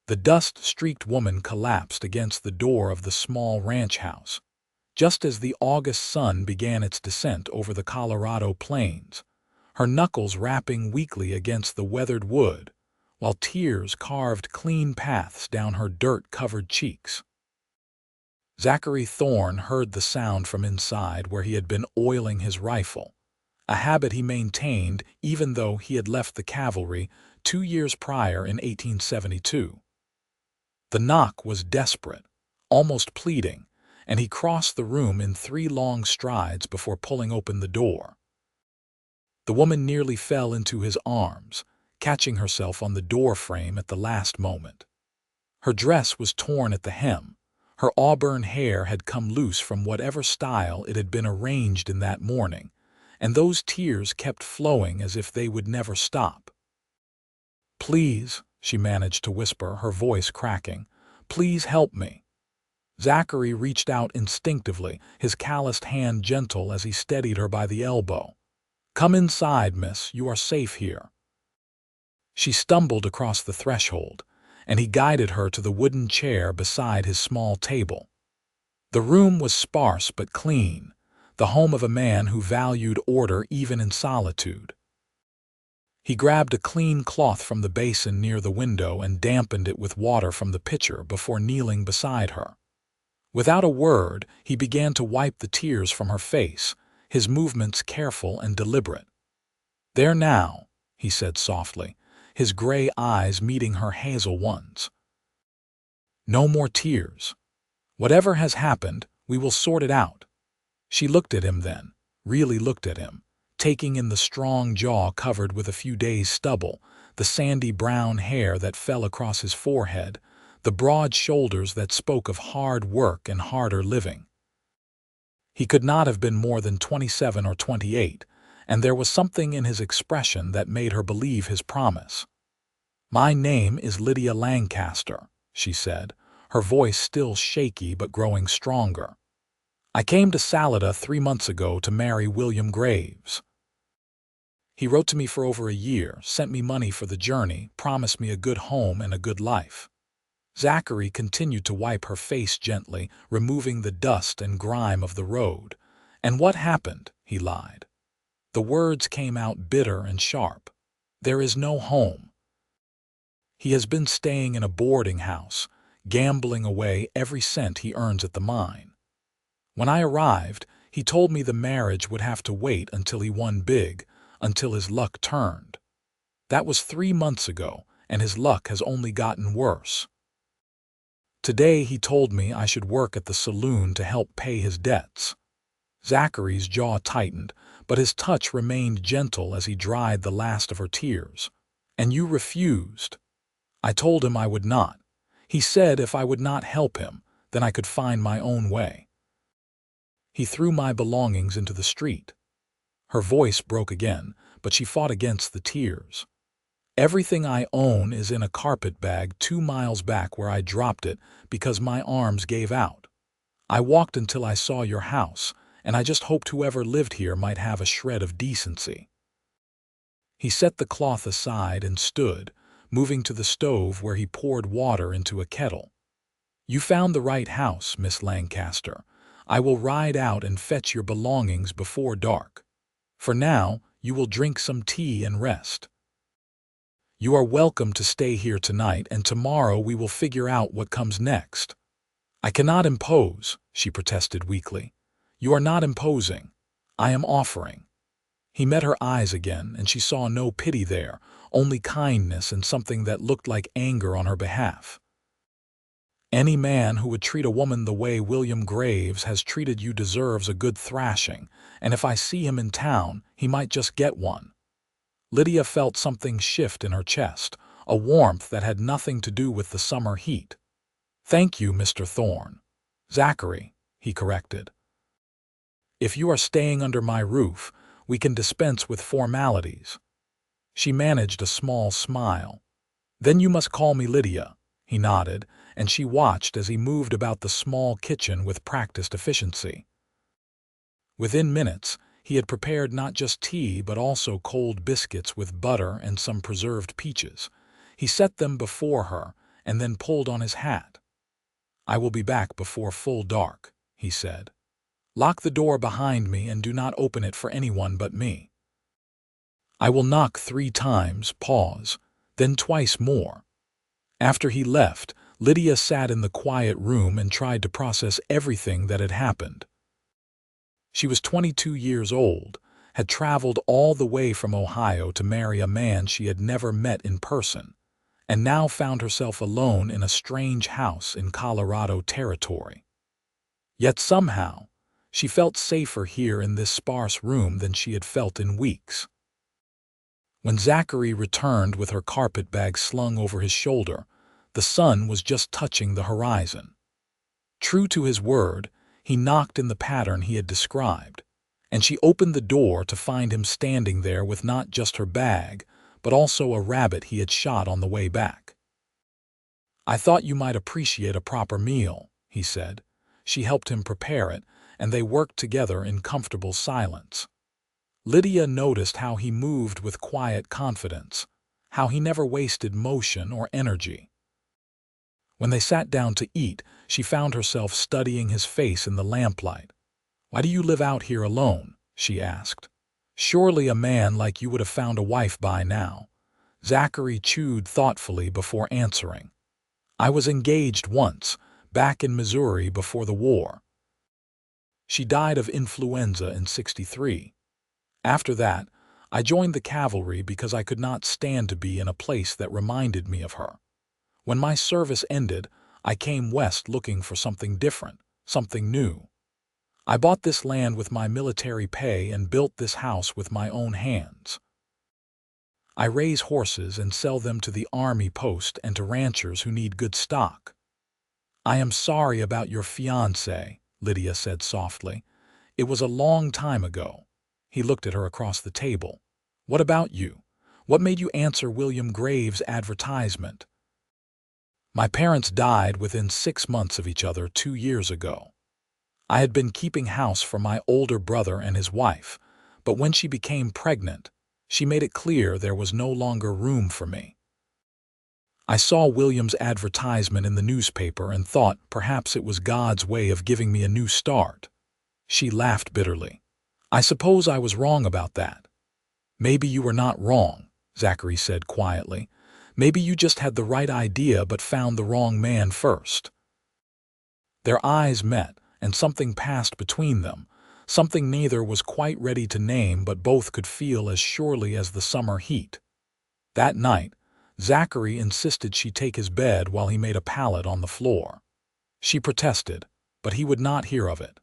The dust-streaked woman collapsed against the door of the small ranch house, just as the August sun began its descent over the Colorado plains, her knuckles rapping weakly against the weathered wood, while tears carved clean paths down her dirt-covered cheeks. Zachary Thorne heard the sound from inside where he had been oiling his rifle, a habit he maintained even though he had left the cavalry 2 years prior in 1872. The knock was desperate, almost pleading, and he crossed the room in 3 long strides before pulling open the door. The woman nearly fell into his arms, catching herself on the door frame at the last moment. Her dress was torn at the hem, her auburn hair had come loose from whatever style it had been arranged in that morning, and those tears kept flowing as if they would never stop. "Please," she managed to whisper, her voice cracking, "please help me." Zachary reached out instinctively, his calloused hand gentle as he steadied her by the elbow. "Come inside, miss, you are safe here." She stumbled across the threshold, and he guided her to the wooden chair beside his small table. The room was sparse but clean, the home of a man who valued order even in solitude. He grabbed a clean cloth from the basin near the window and dampened it with water from the pitcher before kneeling beside her. Without a word, he began to wipe the tears from her face, his movements careful and deliberate. "There now," he said softly, his gray eyes meeting her hazel ones. "No more tears. Whatever has happened, we will sort it out." She looked at him then, really looked at him, taking in the strong jaw covered with a few days' stubble, the sandy brown hair that fell across his forehead, the broad shoulders that spoke of hard work and harder living. He could not have been more than 27 or 28, and there was something in his expression that made her believe his promise. "My name is Lydia Lancaster," she said, her voice still shaky but growing stronger. "I came to Salida 3 months ago to marry William Graves. He wrote to me for over a year, sent me money for the journey, promised me a good home and a good life." Zachary continued to wipe her face gently, removing the dust and grime of the road. "And what happened?" he lied. The words came out bitter and sharp. "There is no home. He has been staying in a boarding house, gambling away every cent he earns at the mine. When I arrived, he told me the marriage would have to wait until he won big, until his luck turned. That was 3 months ago, and his luck has only gotten worse. Today he told me I should work at the saloon to help pay his debts." Zachary's jaw tightened, but his touch remained gentle as he dried the last of her tears. "And you refused." "I told him I would not. He said if I would not help him, then I could find my own way. He threw my belongings into the street." Her voice broke again, but she fought against the tears. "Everything I own is in a carpet bag 2 miles back where I dropped it because my arms gave out. I walked until I saw your house, and I just hoped whoever lived here might have a shred of decency." He set the cloth aside and stood, moving to the stove where he poured water into a kettle. "You found the right house, Miss Lancaster. I will ride out and fetch your belongings before dark. For now, you will drink some tea and rest. You are welcome to stay here tonight, and tomorrow we will figure out what comes next." "I cannot impose," she protested weakly. "You are not imposing. I am offering." He met her eyes again, and she saw no pity there, only kindness and something that looked like anger on her behalf. "Any man who would treat a woman the way William Graves has treated you deserves a good thrashing, and if I see him in town, he might just get one." Lydia felt something shift in her chest, a warmth that had nothing to do with the summer heat. "Thank you, Mr. Thorne." "Zachary," he corrected. "If you are staying under my roof, we can dispense with formalities." She managed a small smile. "Then you must call me Lydia." He nodded, and she watched as he moved about the small kitchen with practiced efficiency. Within minutes, he had prepared not just tea but also cold biscuits with butter and some preserved peaches. He set them before her, and then pulled on his hat. "I will be back before full dark," he said. "Lock the door behind me and do not open it for anyone but me. I will knock 3 times, pause, then twice more." After he left, Lydia sat in the quiet room and tried to process everything that had happened. She was 22 years old, had traveled all the way from Ohio to marry a man she had never met in person, and now found herself alone in a strange house in Colorado territory. Yet somehow, she felt safer here in this sparse room than she had felt in weeks. When Zachary returned with her carpet bag slung over his shoulder, the sun was just touching the horizon. True to his word, he knocked in the pattern he had described, and she opened the door to find him standing there with not just her bag, but also a rabbit he had shot on the way back. "I thought you might appreciate a proper meal," he said. She helped him prepare it, and they worked together in comfortable silence. Lydia noticed how he moved with quiet confidence, how he never wasted motion or energy. When they sat down to eat, she found herself studying his face in the lamplight. "Why do you live out here alone?" she asked. "Surely a man like you would have found a wife by now." Zachary chewed thoughtfully before answering. "I was engaged once, back in Missouri before the war. She died of influenza in '63. After that, I joined the cavalry because I could not stand to be in a place that reminded me of her. When my service ended, I came west looking for something different, something new. I bought this land with my military pay and built this house with my own hands. I raise horses and sell them to the army post and to ranchers who need good stock." "I am sorry about your fiancé," Lydia said softly. "It was a long time ago." He looked at her across the table. "What about you? What made you answer William Graves' advertisement?" "My parents died within 6 months of each other 2 years ago. I had been keeping house for my older brother and his wife, but when she became pregnant, she made it clear there was no longer room for me. I saw William's advertisement in the newspaper and thought perhaps it was God's way of giving me a new start." She laughed bitterly. "I suppose I was wrong about that." "Maybe you were not wrong," Zachary said quietly. "Maybe you just had the right idea but found the wrong man first." Their eyes met, and something passed between them, something neither was quite ready to name but both could feel as surely as the summer heat. That night, Zachary insisted she take his bed while he made a pallet on the floor. She protested, but he would not hear of it.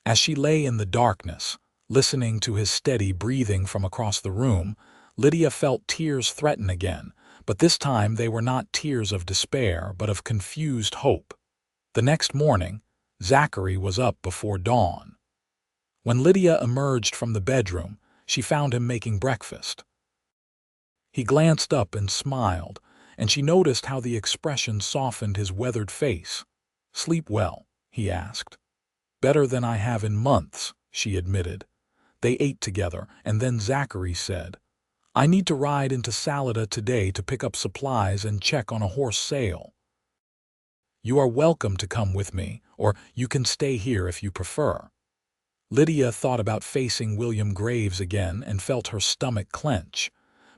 As she lay in the darkness, listening to his steady breathing from across the room, Lydia felt tears threaten again, but this time they were not tears of despair but of confused hope. The next morning, Zachary was up before dawn. When Lydia emerged from the bedroom, she found him making breakfast. He glanced up and smiled, and she noticed how the expression softened his weathered face. "Sleep well?" he asked. "Better than I have in months," she admitted. They ate together, and then Zachary said, "I need to ride into Salida today to pick up supplies and check on a horse sale. You are welcome to come with me, or you can stay here if you prefer." Lydia thought about facing William Graves again and felt her stomach clench,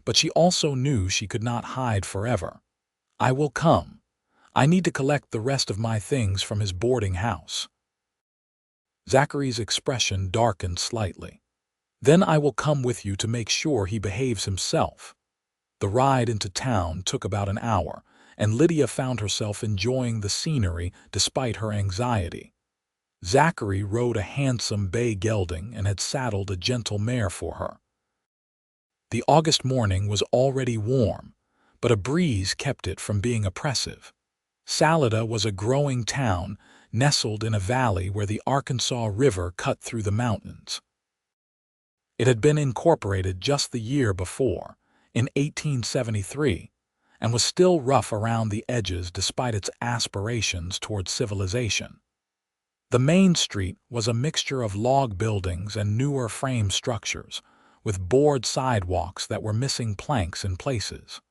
but she also knew she could not hide forever. "I will come. I need to collect the rest of my things from his boarding house." Zachary's expression darkened slightly. "Then I will come with you to make sure he behaves himself." The ride into town took about an hour, and Lydia found herself enjoying the scenery despite her anxiety. Zachary rode a handsome bay gelding and had saddled a gentle mare for her. The August morning was already warm, but a breeze kept it from being oppressive. Salida was a growing town nestled in a valley where the Arkansas River cut through the mountains. It had been incorporated just the year before, in 1873, and was still rough around the edges despite its aspirations toward civilization. The main street was a mixture of log buildings and newer frame structures, with board sidewalks that were missing planks in places.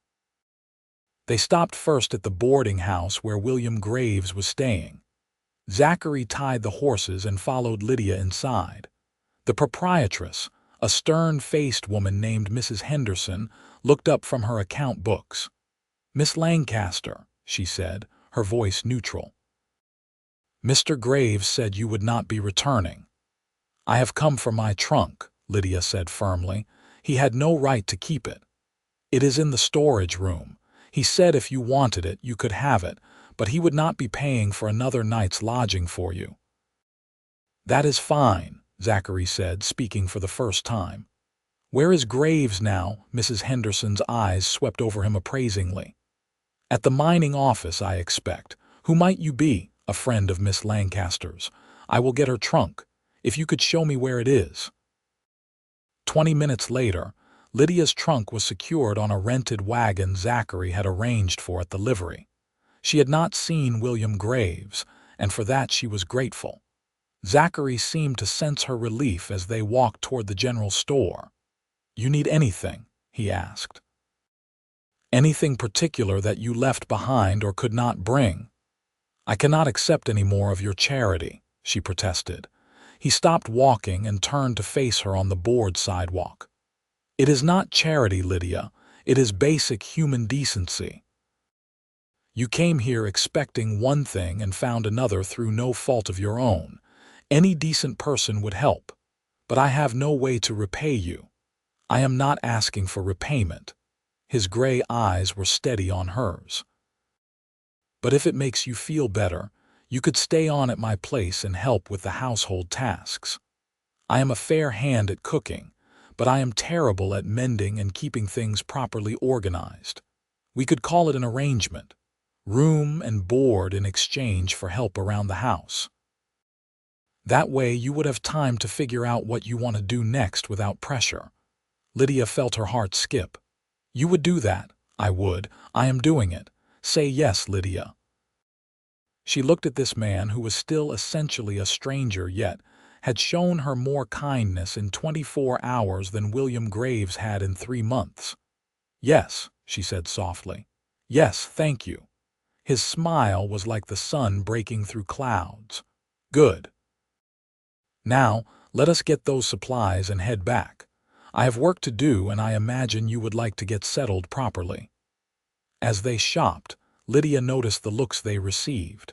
They stopped first at the boarding house where William Graves was staying. Zachary tied the horses and followed Lydia inside. The proprietress, a stern-faced woman named Mrs. Henderson, looked up from her account books. "Miss Lancaster," she said, her voice neutral. "Mr. Graves said you would not be returning." "I have come for my trunk," Lydia said firmly. "He had no right to keep it. It is in the storage room. He said if you wanted it, you could have it, but he would not be paying for another night's lodging for you." "That is fine," Zachary said, speaking for the first time. "Where is Graves now?" Mrs. Henderson's eyes swept over him appraisingly. "At the mining office, I expect. Who might you be?" "A friend of Miss Lancaster's. I will get her trunk, if you could show me where it is." 20 minutes later, Lydia's trunk was secured on a rented wagon Zachary had arranged for at the livery. She had not seen William Graves, and for that she was grateful. Zachary seemed to sense her relief as they walked toward the general store. "You need anything?" he asked. "Anything particular that you left behind or could not bring?" "I cannot accept any more of your charity," she protested. He stopped walking and turned to face her on the board sidewalk. "It is not charity, Lydia. It is basic human decency. You came here expecting one thing and found another through no fault of your own. Any decent person would help. But I have no way to repay you. I am not asking for repayment." His gray eyes were steady on hers. "But if it makes you feel better, you could stay on at my place and help with the household tasks. I am a fair hand at cooking, but I am terrible at mending and keeping things properly organized. We could call it an arrangement. Room and board in exchange for help around the house. That way you would have time to figure out what you want to do next without pressure." Lydia felt her heart skip. "You would do that?" "I would. I am doing it. Say yes, Lydia." She looked at this man who was still essentially a stranger yet had shown her more kindness in 24 hours than William Graves had in 3 months. "Yes," she said softly. "Yes, thank you." His smile was like the sun breaking through clouds. "Good. Now, let us get those supplies and head back. I have work to do and I imagine you would like to get settled properly." As they shopped, Lydia noticed the looks they received.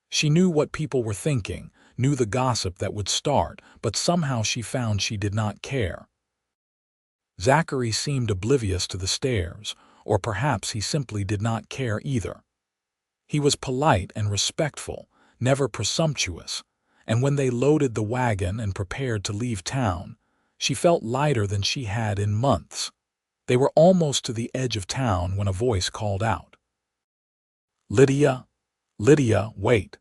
She knew what people were thinking, knew the gossip that would start, but somehow she found she did not care. Zachary seemed oblivious to the stares, or perhaps he simply did not care either. He was polite and respectful, never presumptuous, and when they loaded the wagon and prepared to leave town, she felt lighter than she had in months. They were almost to the edge of town when a voice called out. "Lydia! Lydia, wait!"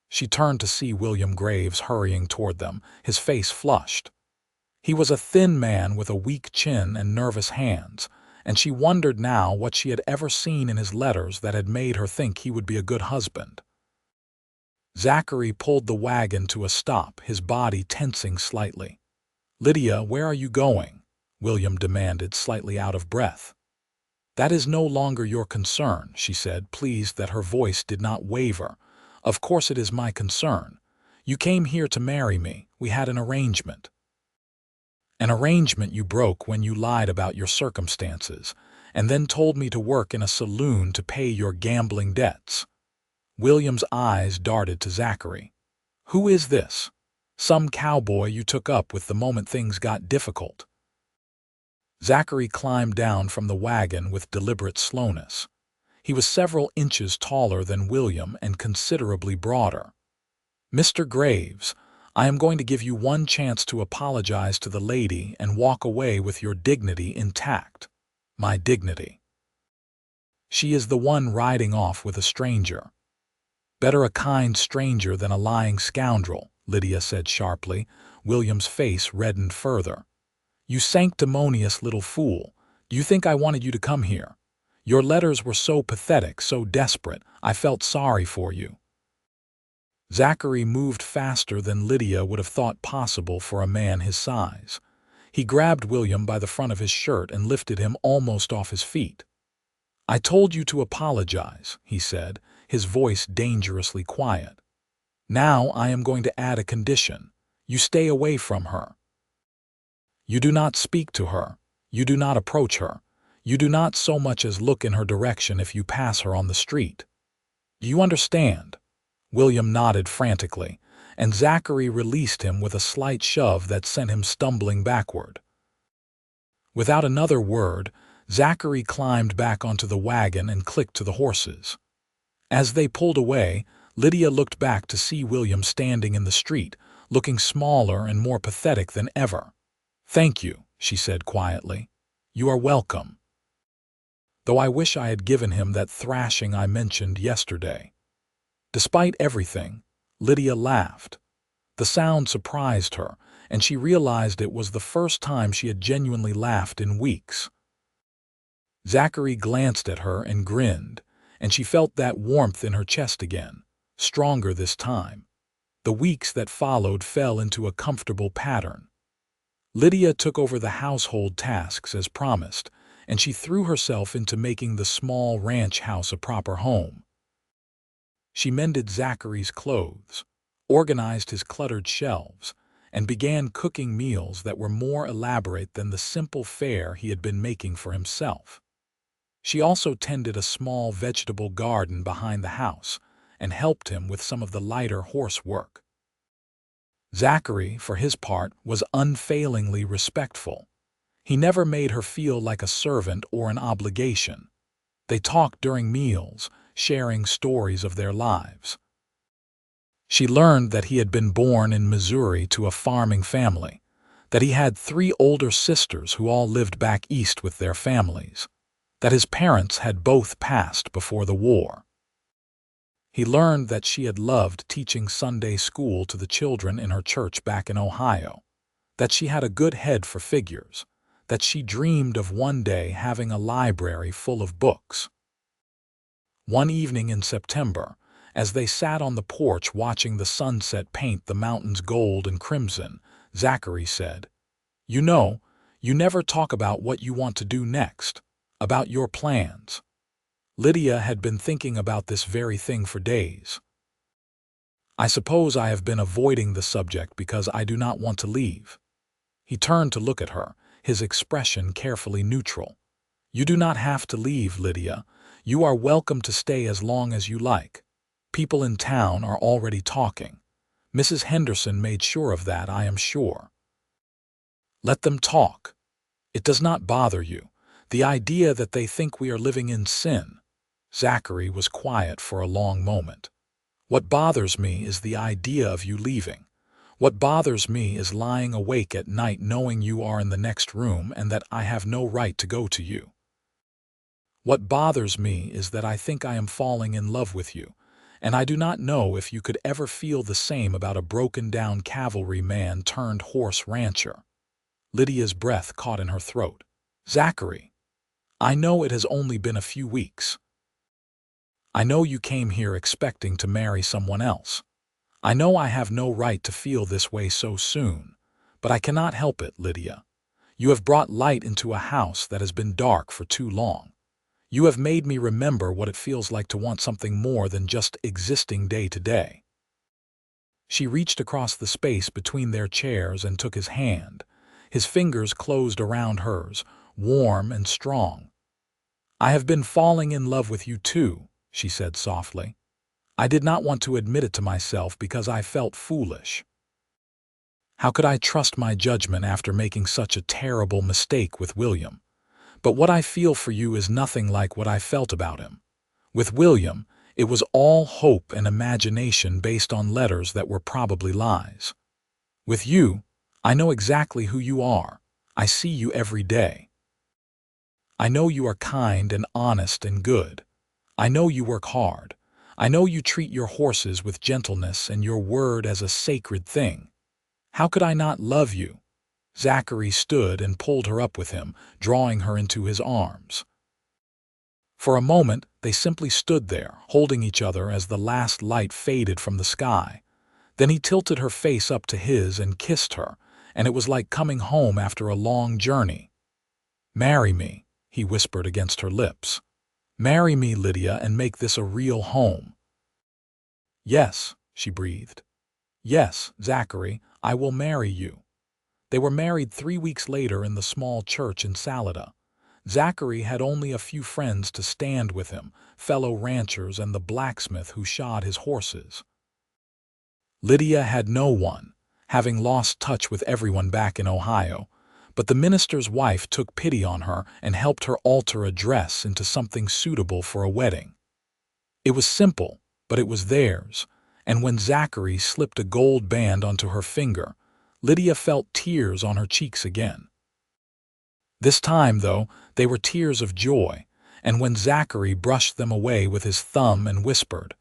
She turned to see William Graves hurrying toward them, his face flushed. He was a thin man with a weak chin and nervous hands, and she wondered now what she had ever seen in his letters that had made her think he would be a good husband. Zachary pulled the wagon to a stop, his body tensing slightly. "Lydia, where are you going?" William demanded, slightly out of breath. "That is no longer your concern," she said, pleased that her voice did not waver. "Of course it is my concern. You came here to marry me. We had an arrangement." "An arrangement you broke when you lied about your circumstances, and then told me to work in a saloon to pay your gambling debts." William's eyes darted to Zachary. "Who is this? Some cowboy you took up with the moment things got difficult?" Zachary climbed down from the wagon with deliberate slowness. He was several inches taller than William and considerably broader. "Mr. Graves, I am going to give you one chance to apologize to the lady and walk away with your dignity intact." "My dignity?" "She is the one riding off with a stranger." "Better a kind stranger than a lying scoundrel," Lydia said sharply. William's face reddened further. "You sanctimonious little fool. Do you think I wanted you to come here? Your letters were so pathetic, so desperate, I felt sorry for you." Zachary moved faster than Lydia would have thought possible for a man his size. He grabbed William by the front of his shirt and lifted him almost off his feet. "I told you to apologize," he said, his voice dangerously quiet. "Now I am going to add a condition. You stay away from her. You do not speak to her. You do not approach her. You do not so much as look in her direction if you pass her on the street. Do you understand?" William nodded frantically, and Zachary released him with a slight shove that sent him stumbling backward. Without another word, Zachary climbed back onto the wagon and clicked to the horses. As they pulled away, Lydia looked back to see William standing in the street, looking smaller and more pathetic than ever. "Thank you," she said quietly. "You are welcome. Though I wish I had given him that thrashing I mentioned yesterday." Despite everything, Lydia laughed. The sound surprised her, and she realized it was the first time she had genuinely laughed in weeks. Zachary glanced at her and grinned, and she felt that warmth in her chest again, stronger this time. The weeks that followed fell into a comfortable pattern. Lydia took over the household tasks as promised, and she threw herself into making the small ranch house a proper home. She mended Zachary's clothes, organized his cluttered shelves, and began cooking meals that were more elaborate than the simple fare he had been making for himself. She also tended a small vegetable garden behind the house and helped him with some of the lighter horse work. Zachary, for his part, was unfailingly respectful. He never made her feel like a servant or an obligation. They talked during meals, sharing stories of their lives. She learned that he had been born in Missouri to a farming family, that he had 3 older sisters who all lived back east with their families, that his parents had both passed before the war. He learned that she had loved teaching Sunday school to the children in her church back in Ohio, that she had a good head for figures, that she dreamed of one day having a library full of books. One evening in September, as they sat on the porch watching the sunset paint the mountains gold and crimson, Zachary said, "You know, you never talk about what you want to do next, about your plans." Lydia had been thinking about this very thing for days. "I suppose I have been avoiding the subject because I do not want to leave." He turned to look at her, his expression carefully neutral. "You do not have to leave, Lydia. You are welcome to stay as long as you like. People in town are already talking. Mrs. Henderson made sure of that, I am sure. Let them talk. It does not bother you. The idea that they think we are living in sin." Zachary was quiet for a long moment. "What bothers me is the idea of you leaving. What bothers me is lying awake at night knowing you are in the next room and that I have no right to go to you. What bothers me is that I think I am falling in love with you, and I do not know if you could ever feel the same about a broken-down cavalryman turned horse rancher." Lydia's breath caught in her throat. "Zachary, I know it has only been a few weeks. I know you came here expecting to marry someone else. I know I have no right to feel this way so soon, but I cannot help it, Lydia. You have brought light into a house that has been dark for too long. You have made me remember what it feels like to want something more than just existing day to day." She reached across the space between their chairs and took his hand. His fingers closed around hers, warm and strong. "I have been falling in love with you too," she said softly. "I did not want to admit it to myself because I felt foolish. How could I trust my judgment after making such a terrible mistake with William? But what I feel for you is nothing like what I felt about him. With William, it was all hope and imagination based on letters that were probably lies. With you, I know exactly who you are. I see you every day. I know you are kind and honest and good. I know you work hard. I know you treat your horses with gentleness and your word as a sacred thing. How could I not love you?" Zachary stood and pulled her up with him, drawing her into his arms. For a moment, they simply stood there, holding each other as the last light faded from the sky. Then he tilted her face up to his and kissed her, and it was like coming home after a long journey. "Marry me," he whispered against her lips. Marry me, Lydia, and make this a real home." "Yes," she breathed. "Yes, Zachary, I will marry you." They were married 3 weeks later in the small church in Salida. Zachary had only a few friends to stand with him, fellow ranchers and the blacksmith who shod his horses. Lydia had no one, having lost touch with everyone back in Ohio, but the minister's wife took pity on her and helped her alter a dress into something suitable for a wedding. It was simple, but it was theirs, and when Zachary slipped a gold band onto her finger, Lydia felt tears on her cheeks again. This time, though, they were tears of joy, and when Zachary brushed them away with his thumb and whispered,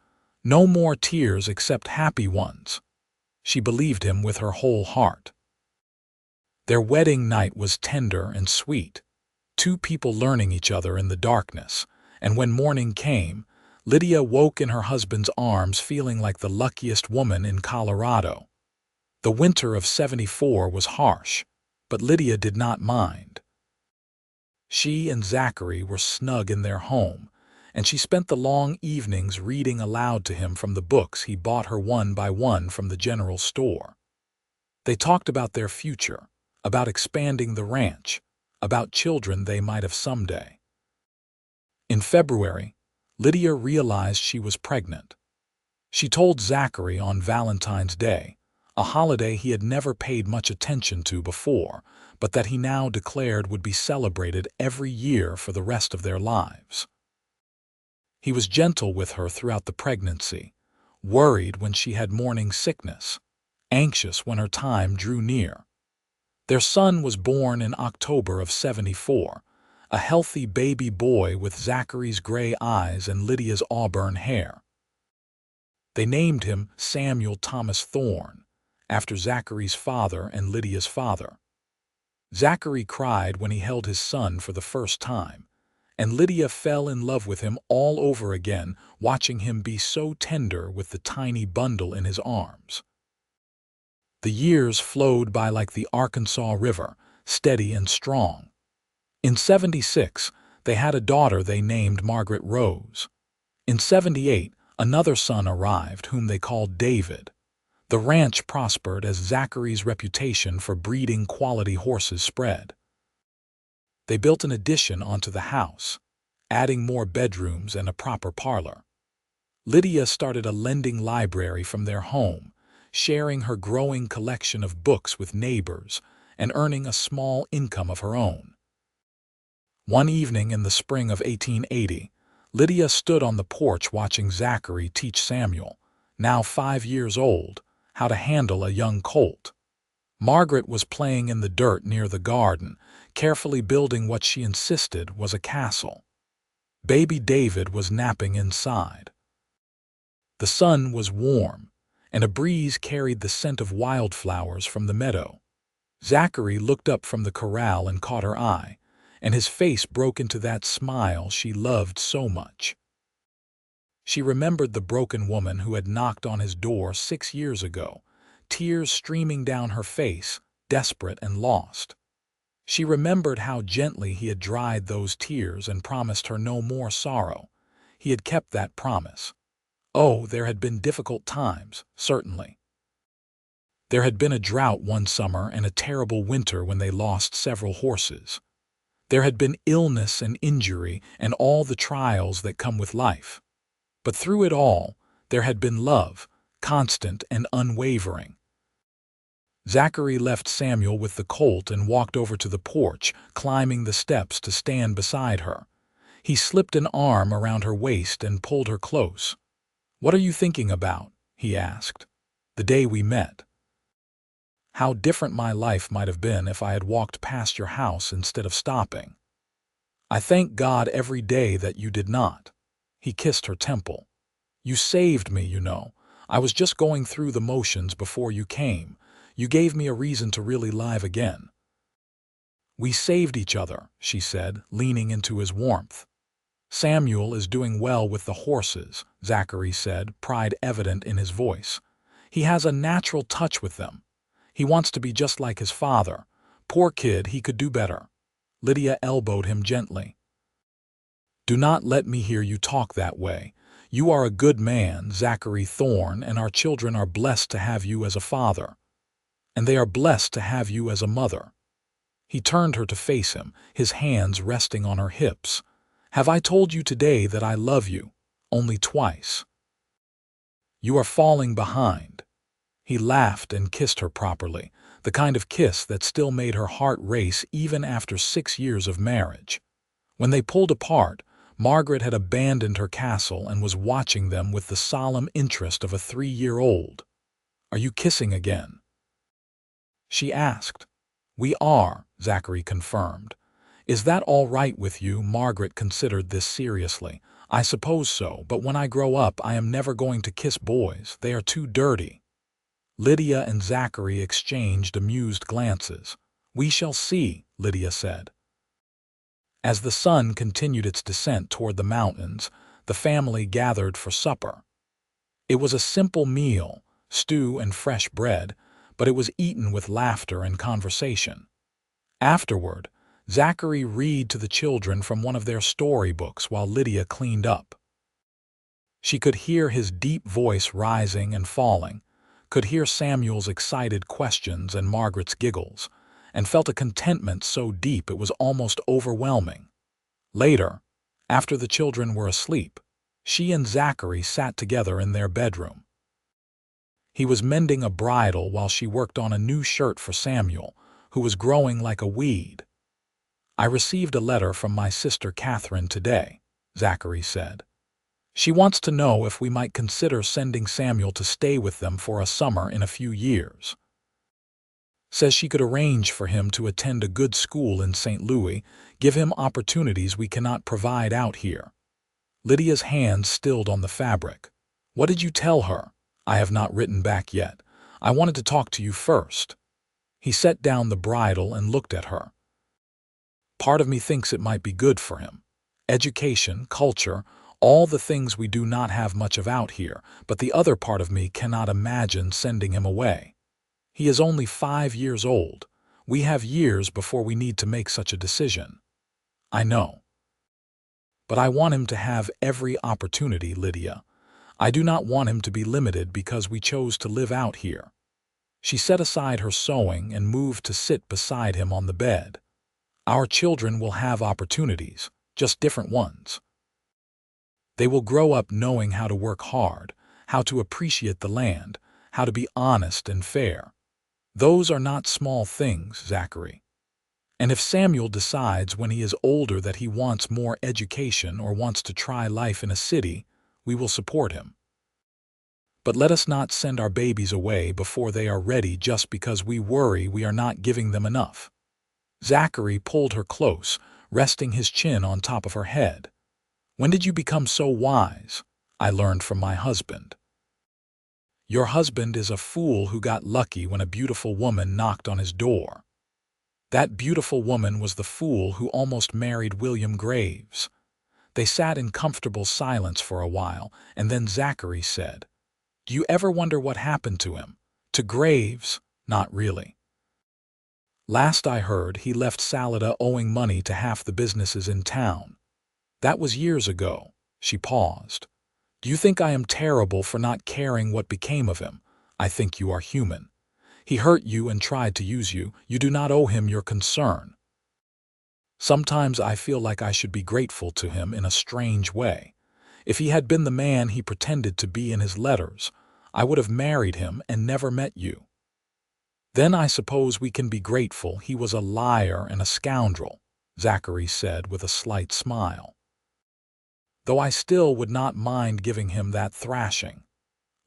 "No more tears except happy ones," she believed him with her whole heart. Their wedding night was tender and sweet, two people learning each other in the darkness, and when morning came, Lydia woke in her husband's arms feeling like the luckiest woman in Colorado. The winter of '74 was harsh, but Lydia did not mind. She and Zachary were snug in their home, and she spent the long evenings reading aloud to him from the books he bought her one by one from the general store. They talked about their future, about expanding the ranch, about children they might have someday. In February, Lydia realized she was pregnant. She told Zachary on Valentine's Day, a holiday he had never paid much attention to before, but that he now declared would be celebrated every year for the rest of their lives. He was gentle with her throughout the pregnancy, worried when she had morning sickness, anxious when her time drew near. Their son was born in October of '74, a healthy baby boy with Zachary's gray eyes and Lydia's auburn hair. They named him Samuel Thomas Thorne, after Zachary's father and Lydia's father. Zachary cried when he held his son for the first time, and Lydia fell in love with him all over again, watching him be so tender with the tiny bundle in his arms. The years flowed by like the Arkansas River, steady and strong. In '76, they had a daughter they named Margaret Rose. In '78, another son arrived whom they called David. The ranch prospered as Zachary's reputation for breeding quality horses spread. They built an addition onto the house, adding more bedrooms and a proper parlor. Lydia started a lending library from their home, sharing her growing collection of books with neighbors and earning a small income of her own. One evening in the spring of 1880, Lydia stood on the porch watching Zachary teach Samuel, now 5 years old, how to handle a young colt. Margaret was playing in the dirt near the garden, carefully building what she insisted was a castle. Baby David was napping inside. The sun was warm, and a breeze carried the scent of wildflowers from the meadow. Zachary looked up from the corral and caught her eye, and his face broke into that smile she loved so much. She remembered the broken woman who had knocked on his door 6 years ago, tears streaming down her face, desperate and lost. She remembered how gently he had dried those tears and promised her no more sorrow. He had kept that promise. Oh, there had been difficult times, certainly. There had been a drought one summer and a terrible winter when they lost several horses. There had been illness and injury and all the trials that come with life. But through it all, there had been love, constant and unwavering. Zachary left Samuel with the colt and walked over to the porch, climbing the steps to stand beside her. He slipped an arm around her waist and pulled her close. "What are you thinking about?" he asked. "The day we met. How different my life might have been if I had walked past your house instead of stopping. I thank God every day that you did not." He kissed her temple. "You saved me, you know. I was just going through the motions before you came. You gave me a reason to really live again." "We saved each other," she said, leaning into his warmth. "Samuel is doing well with the horses," Zachary said, pride evident in his voice. "He has a natural touch with them. He wants to be just like his father. Poor kid, he could do better." Lydia elbowed him gently. Do not let me hear you talk that way. You are a good man, Zachary Thorne, and our children are blessed to have you as a father. And they are blessed to have you as a mother. He turned her to face him, his hands resting on her hips. Have I told you today that I love you? Only twice. You are falling behind. He laughed and kissed her properly, the kind of kiss that still made her heart race even after 6 years of marriage. When they pulled apart, Margaret had abandoned her castle and was watching them with the solemn interest of a 3-year-old. Are you kissing again? She asked. We are, Zachary confirmed. Is that all right with you? Margaret considered this seriously. I suppose so, but when I grow up I am never going to kiss boys. They are too dirty. Lydia and Zachary exchanged amused glances. We shall see, Lydia said. As the sun continued its descent toward the mountains, the family gathered for supper. It was a simple meal, stew and fresh bread, but it was eaten with laughter and conversation. Afterward, Zachary read to the children from one of their storybooks while Lydia cleaned up. She could hear his deep voice rising and falling, could hear Samuel's excited questions and Margaret's giggles, and felt a contentment so deep it was almost overwhelming. Later, after the children were asleep, she and Zachary sat together in their bedroom. He was mending a bridle while she worked on a new shirt for Samuel, who was growing like a weed. I received a letter from my sister Catherine today, Zachary said. She wants to know if we might consider sending Samuel to stay with them for a summer in a few years. Says she could arrange for him to attend a good school in St. Louis, give him opportunities we cannot provide out here. Lydia's hands stilled on the fabric. What did you tell her? I have not written back yet. I wanted to talk to you first. He set down the bridle and looked at her. Part of me thinks it might be good for him. Education, culture, all the things we do not have much of out here, but the other part of me cannot imagine sending him away. He is only 5 years old. We have years before we need to make such a decision. I know. But I want him to have every opportunity, Lydia. I do not want him to be limited because we chose to live out here. She set aside her sewing and moved to sit beside him on the bed. Our children will have opportunities, just different ones. They will grow up knowing how to work hard, how to appreciate the land, how to be honest and fair. Those are not small things, Zachary. And if Samuel decides when he is older that he wants more education or wants to try life in a city, we will support him. But let us not send our babies away before they are ready just because we worry we are not giving them enough. Zachary pulled her close, resting his chin on top of her head. When did you become so wise? I learned from my husband. Your husband is a fool who got lucky when a beautiful woman knocked on his door. That beautiful woman was the fool who almost married William Graves. They sat in comfortable silence for a while, and then Zachary said, Do you ever wonder what happened to him? To Graves? Not really. Last I heard, he left Salida owing money to half the businesses in town. That was years ago. She paused. Do you think I am terrible for not caring what became of him? I think you are human. He hurt you and tried to use you. You do not owe him your concern. Sometimes I feel like I should be grateful to him in a strange way. If he had been the man he pretended to be in his letters, I would have married him and never met you. Then I suppose we can be grateful he was a liar and a scoundrel, Zachary said with a slight smile. Though I still would not mind giving him that thrashing.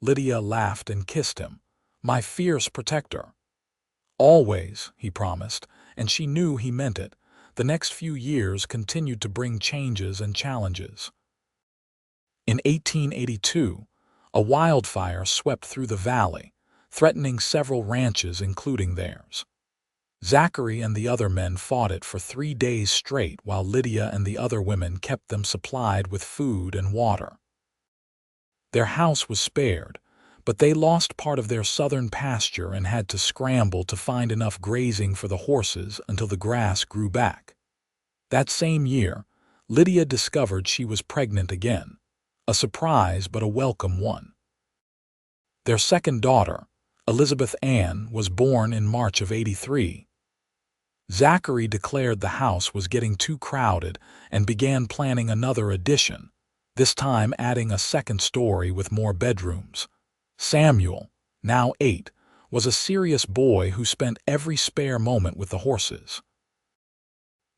Lydia laughed and kissed him, my fierce protector. Always, he promised, and she knew he meant it. The next few years continued to bring changes and challenges. In 1882, a wildfire swept through the valley, threatening several ranches including theirs. Zachary and the other men fought it for 3 days straight while Lydia and the other women kept them supplied with food and water. Their house was spared, but they lost part of their southern pasture and had to scramble to find enough grazing for the horses until the grass grew back. That same year, Lydia discovered she was pregnant again, a surprise but a welcome one. Their second daughter, Elizabeth Ann, was born in March of '83. Zachary declared the house was getting too crowded and began planning another addition, this time adding a second story with more bedrooms. Samuel, now 8, was a serious boy who spent every spare moment with the horses.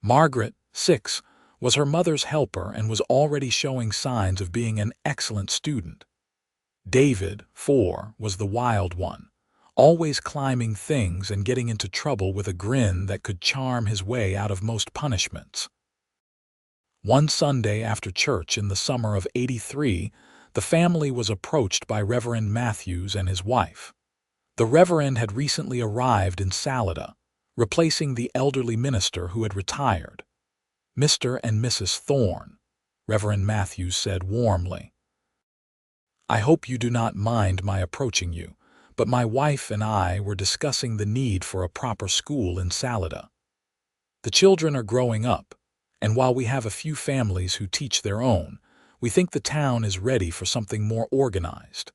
Margaret, 6, was her mother's helper and was already showing signs of being an excellent student. David, 4, was the wild one, always climbing things and getting into trouble with a grin that could charm his way out of most punishments. One Sunday after church in the summer of '83, the family was approached by Reverend Matthews and his wife. The Reverend had recently arrived in Salida, replacing the elderly minister who had retired. "Mr. and Mrs. Thorne," Reverend Matthews said warmly. "I hope you do not mind my approaching you, but my wife and I were discussing the need for a proper school in Salida. The children are growing up, and while we have a few families who teach their own, we think the town is ready for something more organized.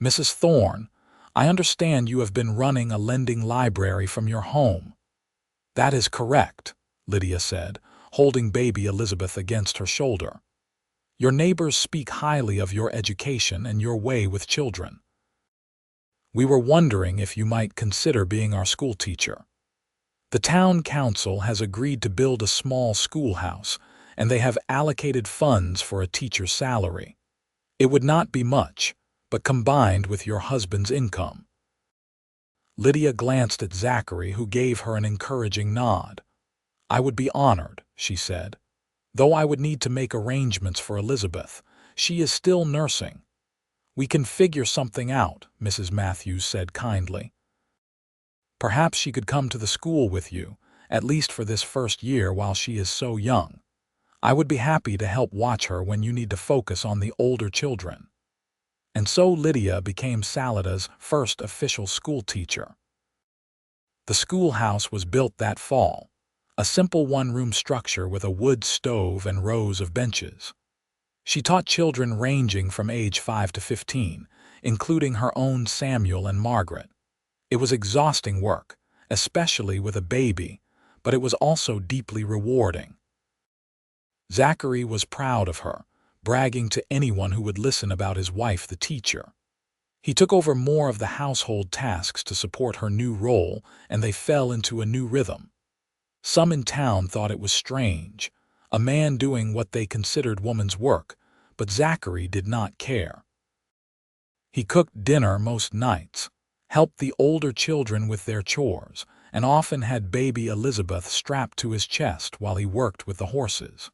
Mrs. Thorne, I understand you have been running a lending library from your home." "That is correct," Lydia said, holding baby Elizabeth against her shoulder. "Your neighbors speak highly of your education and your way with children. We were wondering if you might consider being our school teacher. The town council has agreed to build a small schoolhouse, and they have allocated funds for a teacher's salary. It would not be much, but combined with your husband's income." Lydia glanced at Zachary, who gave her an encouraging nod. "I would be honored," she said, "though I would need to make arrangements for Elizabeth. She is still nursing." "We can figure something out," Mrs. Matthews said kindly. "Perhaps she could come to the school with you, at least for this first year while she is so young. I would be happy to help watch her when you need to focus on the older children." And so Lydia became Salida's first official school teacher. The schoolhouse was built that fall, a simple one-room structure with a wood stove and rows of benches. She taught children ranging from age 5 to 15, including her own Samuel and Margaret. It was exhausting work, especially with a baby, but it was also deeply rewarding. Zachary was proud of her, bragging to anyone who would listen about his wife, the teacher. He took over more of the household tasks to support her new role, and they fell into a new rhythm. Some in town thought it was strange, a man doing what they considered woman's work, but Zachary did not care. He cooked dinner most nights, helped the older children with their chores, and often had baby Elizabeth strapped to his chest while he worked with the horses.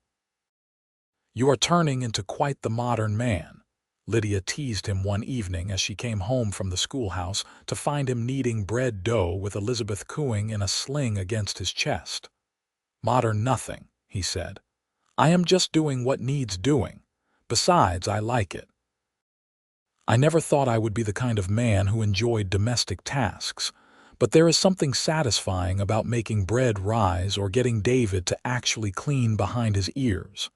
"You are turning into quite the modern man," Lydia teased him one evening as she came home from the schoolhouse to find him kneading bread dough with Elizabeth cooing in a sling against his chest. "Modern nothing," he said. "I am just doing what needs doing. Besides, I like it. I never thought I would be the kind of man who enjoyed domestic tasks, but there is something satisfying about making bread rise or getting David to actually clean behind his ears."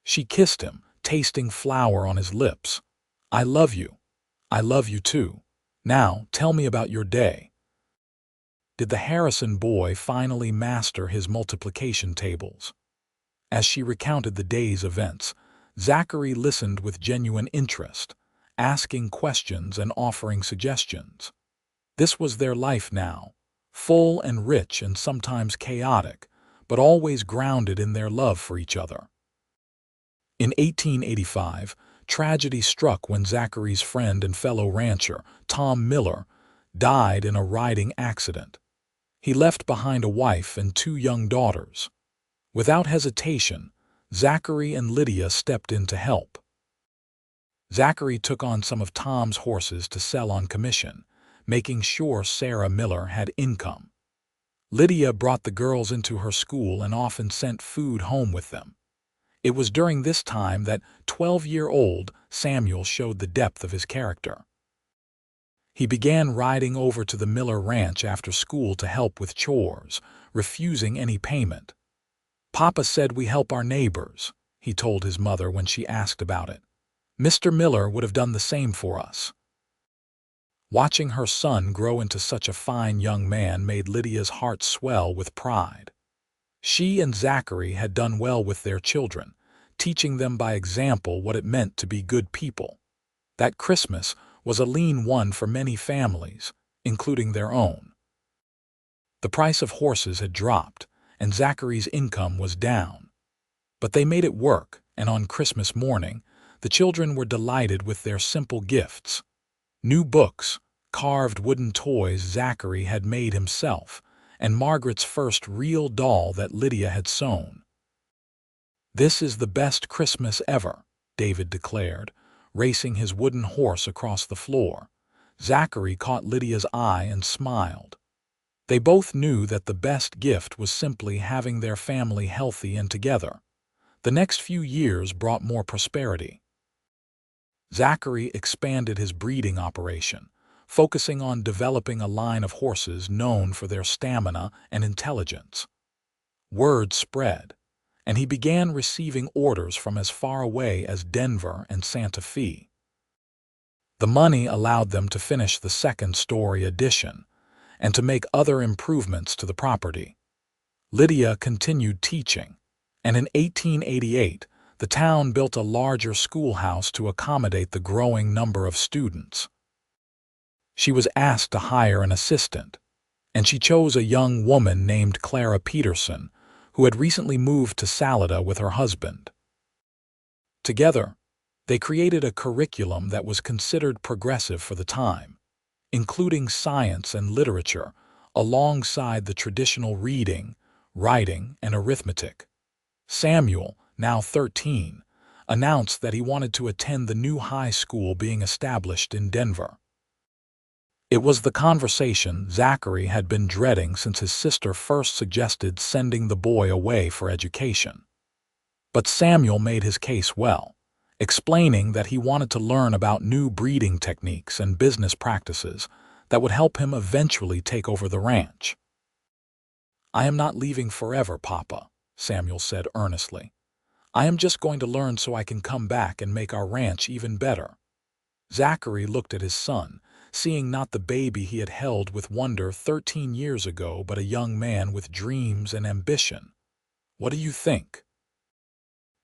She kissed him, tasting flour on his lips. "I love you. I love you too. Now, tell me about your day." Did the Harrison boy finally master his multiplication tables? As she recounted the day's events, Zachary listened with genuine interest, asking questions and offering suggestions. This was their life now, full and rich and sometimes chaotic, but always grounded in their love for each other. In 1885, tragedy struck when Zachary's friend and fellow rancher, Tom Miller, died in a riding accident. He left behind a wife and 2 young daughters. Without hesitation, Zachary and Lydia stepped in to help. Zachary took on some of Tom's horses to sell on commission, making sure Sarah Miller had income. Lydia brought the girls into her school and often sent food home with them. It was during this time that 12-year-old Samuel showed the depth of his character. He began riding over to the Miller ranch after school to help with chores, refusing any payment. "Papa said we help our neighbors," he told his mother when she asked about it. "Mr. Miller would have done the same for us." Watching her son grow into such a fine young man made Lydia's heart swell with pride. She and Zachary had done well with their children, teaching them by example what it meant to be good people. That Christmas was a lean one for many families, including their own. The price of horses had dropped, and Zachary's income was down. But they made it work, and on Christmas morning, the children were delighted with their simple gifts. New books, carved wooden toys Zachary had made himself, and Margaret's first real doll that Lydia had sewn. "This is the best Christmas ever," David declared, racing his wooden horse across the floor. Zachary caught Lydia's eye and smiled. They both knew that the best gift was simply having their family healthy and together. The next few years brought more prosperity. Zachary expanded his breeding operation, focusing on developing a line of horses known for their stamina and intelligence. Word spread, and he began receiving orders from as far away as Denver and Santa Fe. The money allowed them to finish the second-story addition and to make other improvements to the property. Lydia continued teaching, and in 1888, the town built a larger schoolhouse to accommodate the growing number of students. She was asked to hire an assistant, and she chose a young woman named Clara Peterson, who had recently moved to Salida with her husband. Together, they created a curriculum that was considered progressive for the time, including science and literature alongside the traditional reading, writing, and arithmetic. Samuel, now 13, announced that he wanted to attend the new high school being established in Denver. It was the conversation Zachary had been dreading since his sister first suggested sending the boy away for education. But Samuel made his case well, explaining that he wanted to learn about new breeding techniques and business practices that would help him eventually take over the ranch. "I am not leaving forever, Papa," Samuel said earnestly. "I am just going to learn so I can come back and make our ranch even better." Zachary looked at his son, seeing not the baby he had held with wonder 13 years ago, but a young man with dreams and ambition. "What do you think?"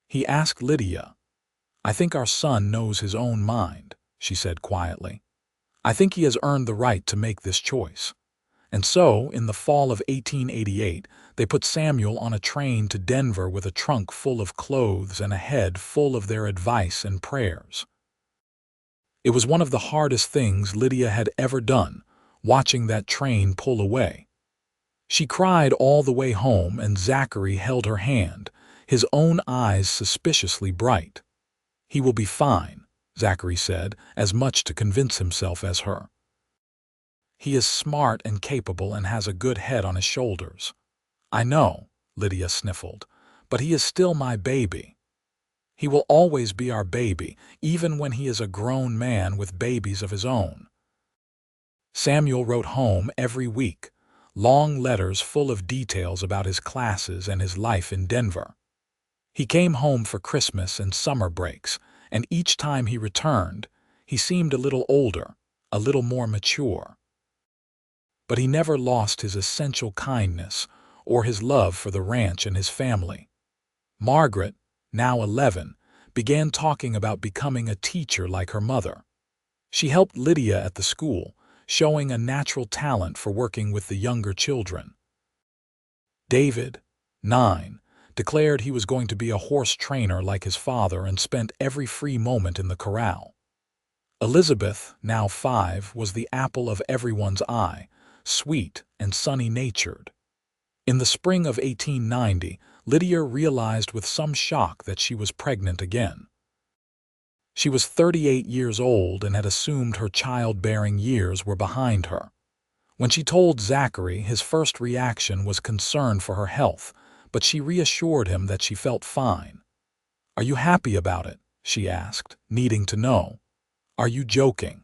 He asked Lydia. "I think our son knows his own mind," she said quietly. "I think he has earned the right to make this choice." And so, in the fall of 1888, they put Samuel on a train to Denver with a trunk full of clothes and a head full of their advice and prayers. It was one of the hardest things Lydia had ever done, watching that train pull away. She cried all the way home, and Zachary held her hand, his own eyes suspiciously bright. "He will be fine," Zachary said, as much to convince himself as her. "He is smart and capable and has a good head on his shoulders." "I know," Lydia sniffled, "but he is still my baby." "He will always be our baby, even when he is a grown man with babies of his own." Samuel wrote home every week, long letters full of details about his classes and his life in Denver. He came home for Christmas and summer breaks, and each time he returned, he seemed a little older, a little more mature. But he never lost his essential kindness or his love for the ranch and his family. Margaret, now 11, began talking about becoming a teacher like her mother. She helped Lydia at the school, showing a natural talent for working with the younger children. David, 9, declared he was going to be a horse trainer like his father and spent every free moment in the corral. Elizabeth, now 5, was the apple of everyone's eye, sweet and sunny-natured. In the spring of 1890, Lydia realized with some shock that she was pregnant again. She was 38 years old and had assumed her childbearing years were behind her. When she told Zachary, his first reaction was concern for her health, but she reassured him that she felt fine. "Are you happy about it?" she asked, needing to know. "Are you joking?"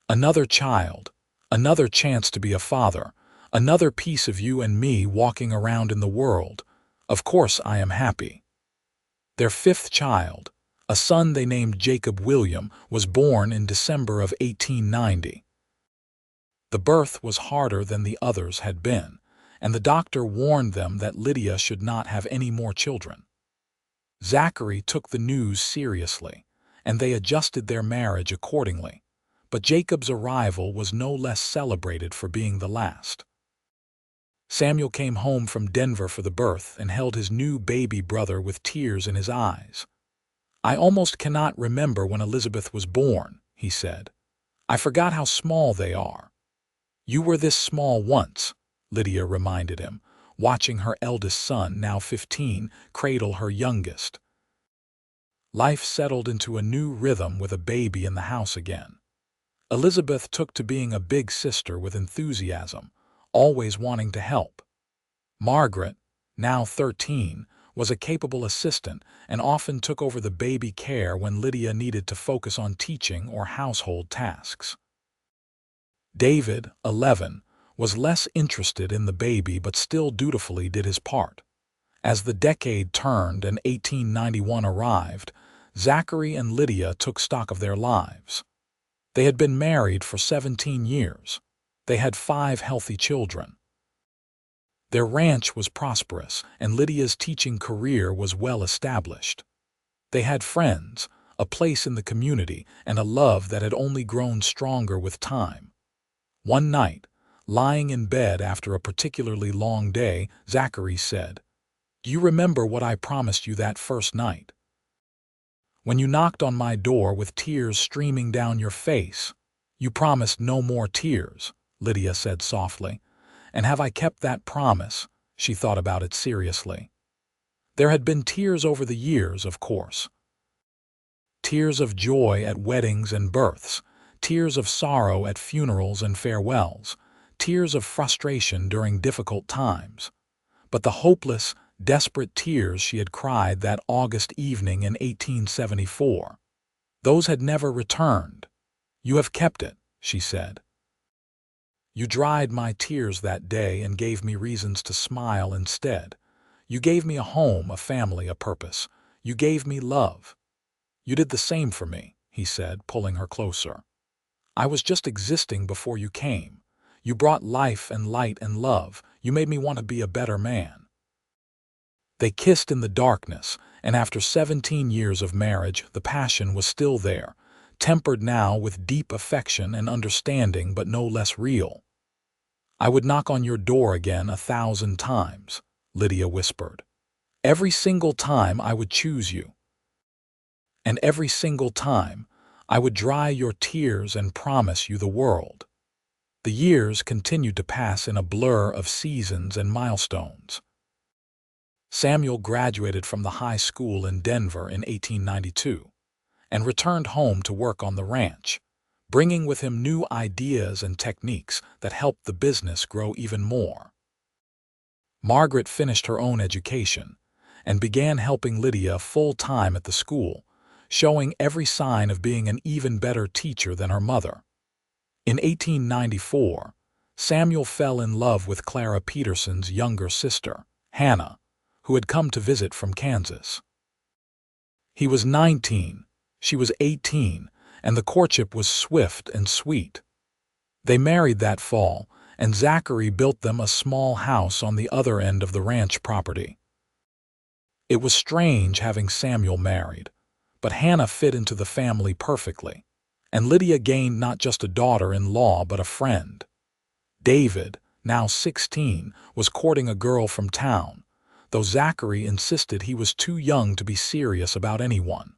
"Another child, another chance to be a father, another piece of you and me walking around in the world. Of course I am happy. Their fifth child, a son they named Jacob William, was born in December of 1890. The birth was harder than the others had been, and the doctor warned them that Lydia should not have any more children. Zachary took the news seriously, and they adjusted their marriage accordingly, but Jacob's arrival was no less celebrated for being the last. Samuel came home from Denver for the birth and held his new baby brother with tears in his eyes. "I almost cannot remember when Elizabeth was born," he said. "I forgot how small they are." "You were this small once," Lydia reminded him, watching her eldest son, now 15, cradle her youngest. Life settled into a new rhythm with a baby in the house again. Elizabeth took to being a big sister with enthusiasm, always wanting to help. Margaret, now 13, was a capable assistant and often took over the baby care when Lydia needed to focus on teaching or household tasks. David, 11, was less interested in the baby but still dutifully did his part. As the decade turned and 1891 arrived, Zachary and Lydia took stock of their lives. They had been married for 17 years. They had 5 healthy children. Their ranch was prosperous, and Lydia's teaching career was well established. They had friends, a place in the community, and a love that had only grown stronger with time. One night, lying in bed after a particularly long day, Zachary said, "Do you remember what I promised you that first night? When you knocked on my door with tears streaming down your face, you promised no more tears," Lydia said softly. "And have I kept that promise?" She thought about it seriously. There had been tears over the years, of course. Tears of joy at weddings and births, tears of sorrow at funerals and farewells, tears of frustration during difficult times. But the hopeless, desperate tears she had cried that August evening in 1874, those had never returned. "You have kept it," she said. "You dried my tears that day and gave me reasons to smile instead. You gave me a home, a family, a purpose. You gave me love. You did the same for me," he said, pulling her closer. "I was just existing before you came. You brought life and light and love. You made me want to be a better man." They kissed in the darkness, and after 17 years of marriage, the passion was still there, tempered now with deep affection and understanding, but no less real. "I would knock on your door again 1,000 times, Lydia whispered. "Every single time I would choose you. And every single time I would dry your tears and promise you the world." The years continued to pass in a blur of seasons and milestones. Samuel graduated from the high school in Denver in 1892 and returned home to work on the ranch, bringing with him new ideas and techniques that helped the business grow even more. Margaret finished her own education and began helping Lydia full-time at the school, showing every sign of being an even better teacher than her mother. In 1894, Samuel fell in love with Clara Peterson's younger sister, Hannah, who had come to visit from Kansas. He was 19, she was 18, and the courtship was swift and sweet. They married that fall, and Zachary built them a small house on the other end of the ranch property. It was strange having Samuel married, but Hannah fit into the family perfectly, and Lydia gained not just a daughter-in-law but a friend. David, now 16, was courting a girl from town, though Zachary insisted he was too young to be serious about anyone.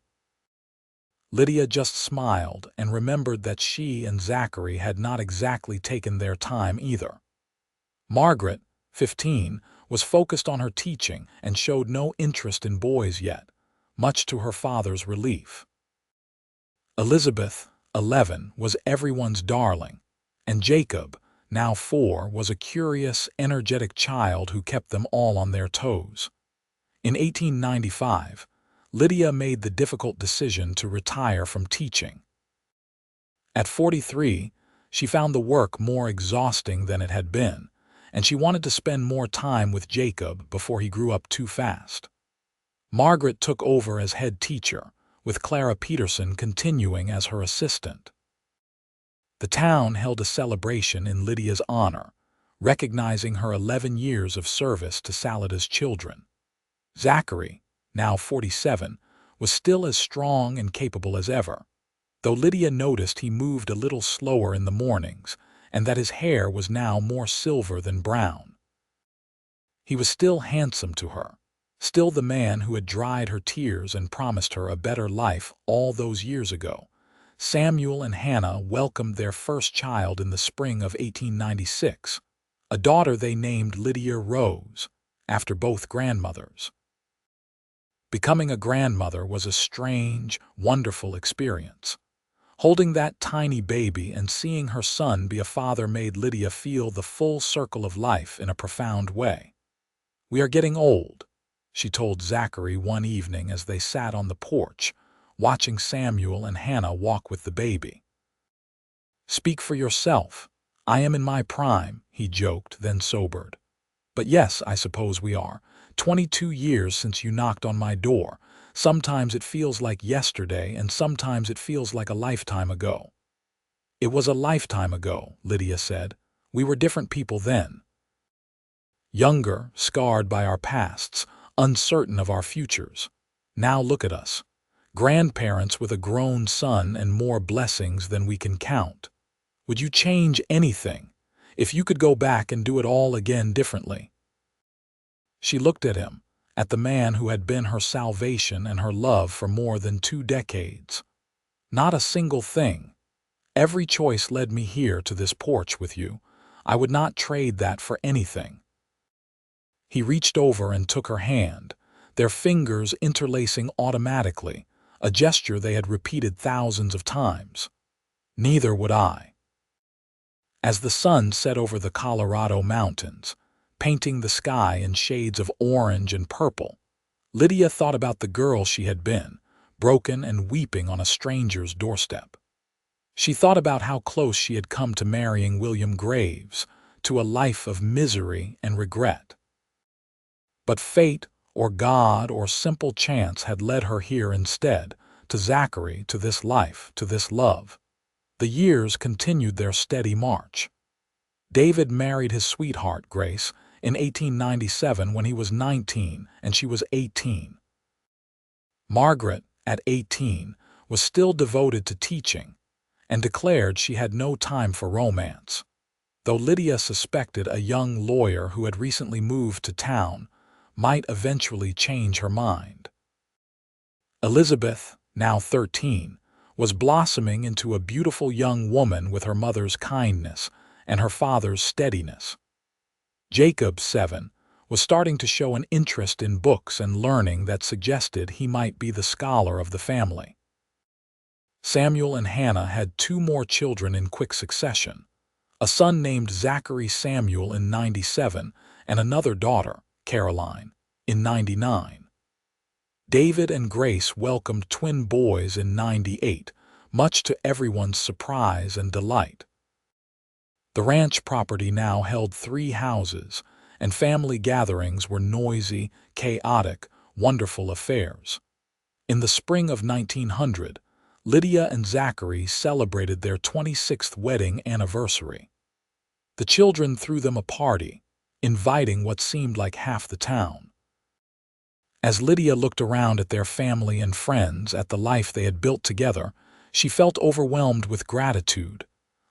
Lydia just smiled and remembered that she and Zachary had not exactly taken their time either. Margaret, 15, was focused on her teaching and showed no interest in boys yet, much to her father's relief. Elizabeth, 11, was everyone's darling, and Jacob, now 4, was a curious, energetic child who kept them all on their toes. In 1895, Lydia made the difficult decision to retire from teaching. At 43, she found the work more exhausting than it had been, and she wanted to spend more time with Jacob before he grew up too fast. Margaret took over as head teacher, with Clara Peterson continuing as her assistant. The town held a celebration in Lydia's honor, recognizing her 11 years of service to Salada's children. Zachary, now 47, was still as strong and capable as ever, though Lydia noticed he moved a little slower in the mornings and that his hair was now more silver than brown. He was still handsome to her, still the man who had dried her tears and promised her a better life all those years ago. Samuel and Hannah welcomed their first child in the spring of 1896, a daughter they named Lydia Rose, after both grandmothers. Becoming a grandmother was a strange, wonderful experience. Holding that tiny baby and seeing her son be a father made Lydia feel the full circle of life in a profound way. "We are getting old," she told Zachary one evening as they sat on the porch, watching Samuel and Hannah walk with the baby. "Speak for yourself. I am in my prime," he joked, then sobered. "But yes, I suppose we are. 22 years since you knocked on my door. Sometimes it feels like yesterday, and sometimes it feels like a lifetime ago." "It was a lifetime ago," Lydia said. "We were different people then. Younger, scarred by our pasts, uncertain of our futures. Now look at us. Grandparents with a grown son and more blessings than we can count. Would you change anything if you could go back and do it all again differently?" She looked at him, at the man who had been her salvation and her love for more than 2 decades. "Not a single thing. Every choice led me here to this porch with you. I would not trade that for anything." He reached over and took her hand, their fingers interlacing automatically, a gesture they had repeated thousands of times. "Neither would I." As the sun set over the Colorado mountains, painting the sky in shades of orange and purple, Lydia thought about the girl she had been, broken and weeping on a stranger's doorstep. She thought about how close she had come to marrying William Graves, to a life of misery and regret. But fate, or God, or simple chance had led her here instead, to Zachary, to this life, to this love. The years continued their steady march. David married his sweetheart, Grace, in 1897 when he was 19 and she was 18. Margaret, at 18, was still devoted to teaching and declared she had no time for romance, though Lydia suspected a young lawyer who had recently moved to town might eventually change her mind. Elizabeth, now 13, was blossoming into a beautiful young woman with her mother's kindness and her father's steadiness. Jacob, 7, was starting to show an interest in books and learning that suggested he might be the scholar of the family. Samuel and Hannah had 2 more children in quick succession, a son named Zachary Samuel in 97 and another daughter, Caroline, in 99. David and Grace welcomed twin boys in 98, much to everyone's surprise and delight. The ranch property now held 3 houses, and family gatherings were noisy, chaotic, wonderful affairs. In the spring of 1900, Lydia and Zachary celebrated their 26th wedding anniversary. The children threw them a party, inviting what seemed like half the town. As Lydia looked around at their family and friends, at the life they had built together, she felt overwhelmed with gratitude.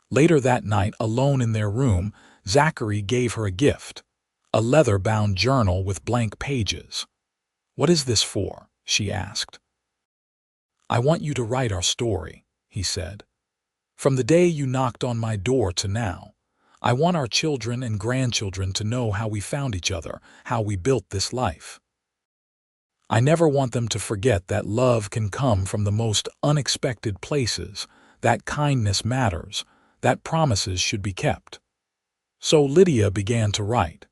Later that night, alone in their room, Zachary gave her a gift, a leather-bound journal with blank pages. "What is this for?" she asked. "I want you to write our story," he said. "From the day you knocked on my door to now. I want our children and grandchildren to know how we found each other, how we built this life. I never want them to forget that love can come from the most unexpected places, that kindness matters, that promises should be kept." So Lydia began to write.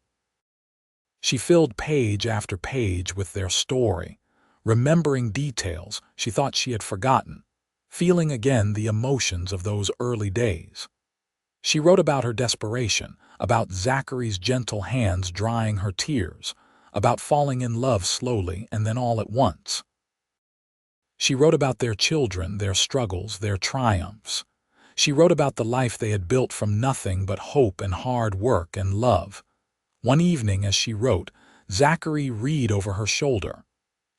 She filled page after page with their story, remembering details she thought she had forgotten, feeling again the emotions of those early days. She wrote about her desperation, about Zachary's gentle hands drying her tears, about falling in love slowly and then all at once. She wrote about their children, their struggles, their triumphs. She wrote about the life they had built from nothing but hope and hard work and love. One evening, as she wrote, Zachary read over her shoulder.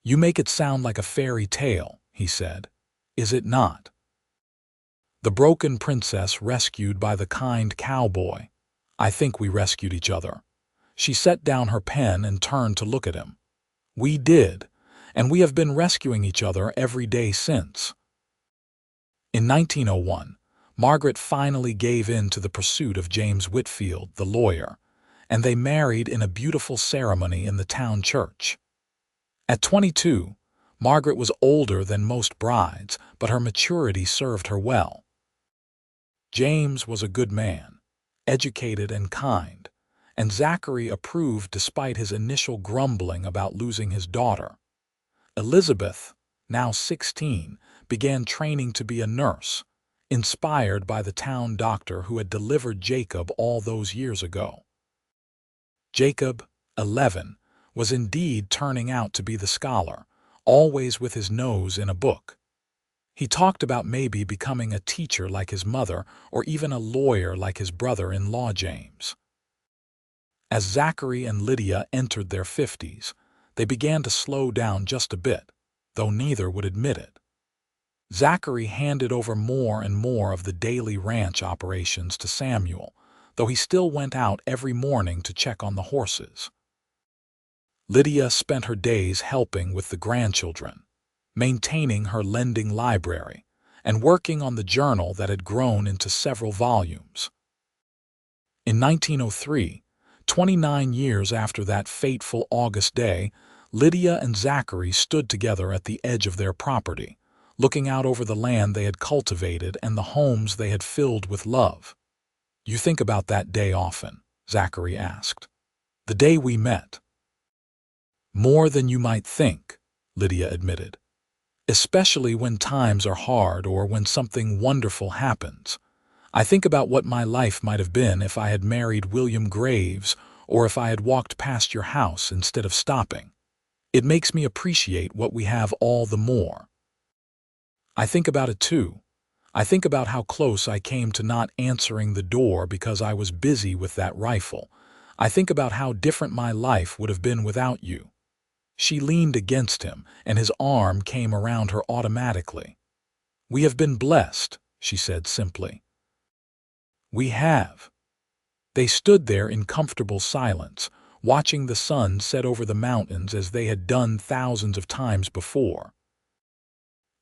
"You make it sound like a fairy tale," he said. "Is it not? The broken princess rescued by the kind cowboy. I think we rescued each other." She set down her pen and turned to look at him. "We did, and we have been rescuing each other every day since." In 1901, Margaret finally gave in to the pursuit of James Whitfield, the lawyer, and they married in a beautiful ceremony in the town church. At 22, Margaret was older than most brides, but her maturity served her well. James was a good man, educated and kind, and Zachary approved despite his initial grumbling about losing his daughter. Elizabeth, now 16, began training to be a nurse, inspired by the town doctor who had delivered Jacob all those years ago. Jacob, 11, was indeed turning out to be the scholar, always with his nose in a book. He talked about maybe becoming a teacher like his mother or even a lawyer like his brother-in-law James. As Zachary and Lydia entered their 50s, they began to slow down just a bit, though neither would admit it. Zachary handed over more and more of the daily ranch operations to Samuel, though he still went out every morning to check on the horses. Lydia spent her days helping with the grandchildren, maintaining her lending library, and working on the journal that had grown into several volumes. In 1903, 29 years after that fateful August day, Lydia and Zachary stood together at the edge of their property, looking out over the land they had cultivated and the homes they had filled with love. "You think about that day often?" Zachary asked. "The day we met?" "More than you might think," Lydia admitted. "Especially when times are hard or when something wonderful happens. I think about what my life might have been if I had married William Graves or if I had walked past your house instead of stopping. It makes me appreciate what we have all the more. I think about it too. I think about how close I came to not answering the door because I was busy with that rifle. I think about how different my life would have been without you." She leaned against him, and his arm came around her automatically. "We have been blessed," she said simply. "We have." They stood there in comfortable silence, watching the sun set over the mountains as they had done thousands of times before.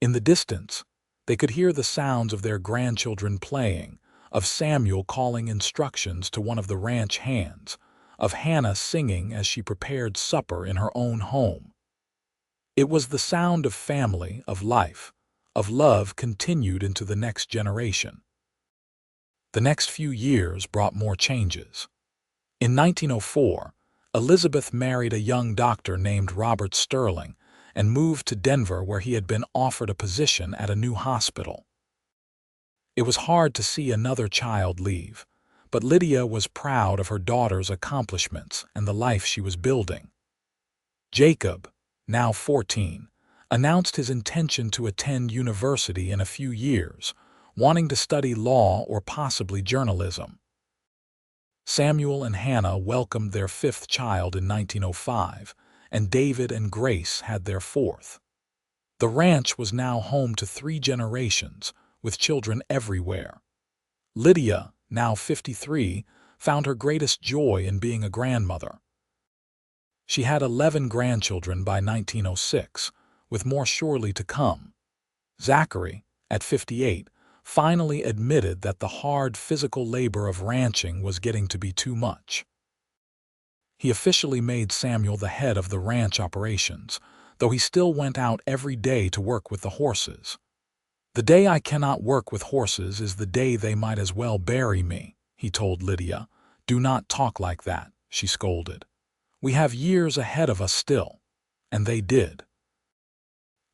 In the distance, they could hear the sounds of their grandchildren playing, of Samuel calling instructions to one of the ranch hands, of Hannah singing as she prepared supper in her own home. It was the sound of family, of life, of love continued into the next generation. The next few years brought more changes. In 1904, Elizabeth married a young doctor named Robert Sterling and moved to Denver, where he had been offered a position at a new hospital. It was hard to see another child leave, but Lydia was proud of her daughter's accomplishments and the life she was building. Jacob, now 14, announced his intention to attend university in a few years, wanting to study law or possibly journalism. Samuel and Hannah welcomed their 5th child in 1905, and David and Grace had their 4th. The ranch was now home to 3 generations, with children everywhere. Lydia, now 53, found her greatest joy in being a grandmother. She had 11 grandchildren by 1906, with more surely to come. Zachary, at 58, finally admitted that the hard physical labor of ranching was getting to be too much. He officially made Samuel the head of the ranch operations, though he still went out every day to work with the horses. "The day I cannot work with horses is the day they might as well bury me," he told Lydia. "Do not talk like that," she scolded. "We have years ahead of us still." And they did.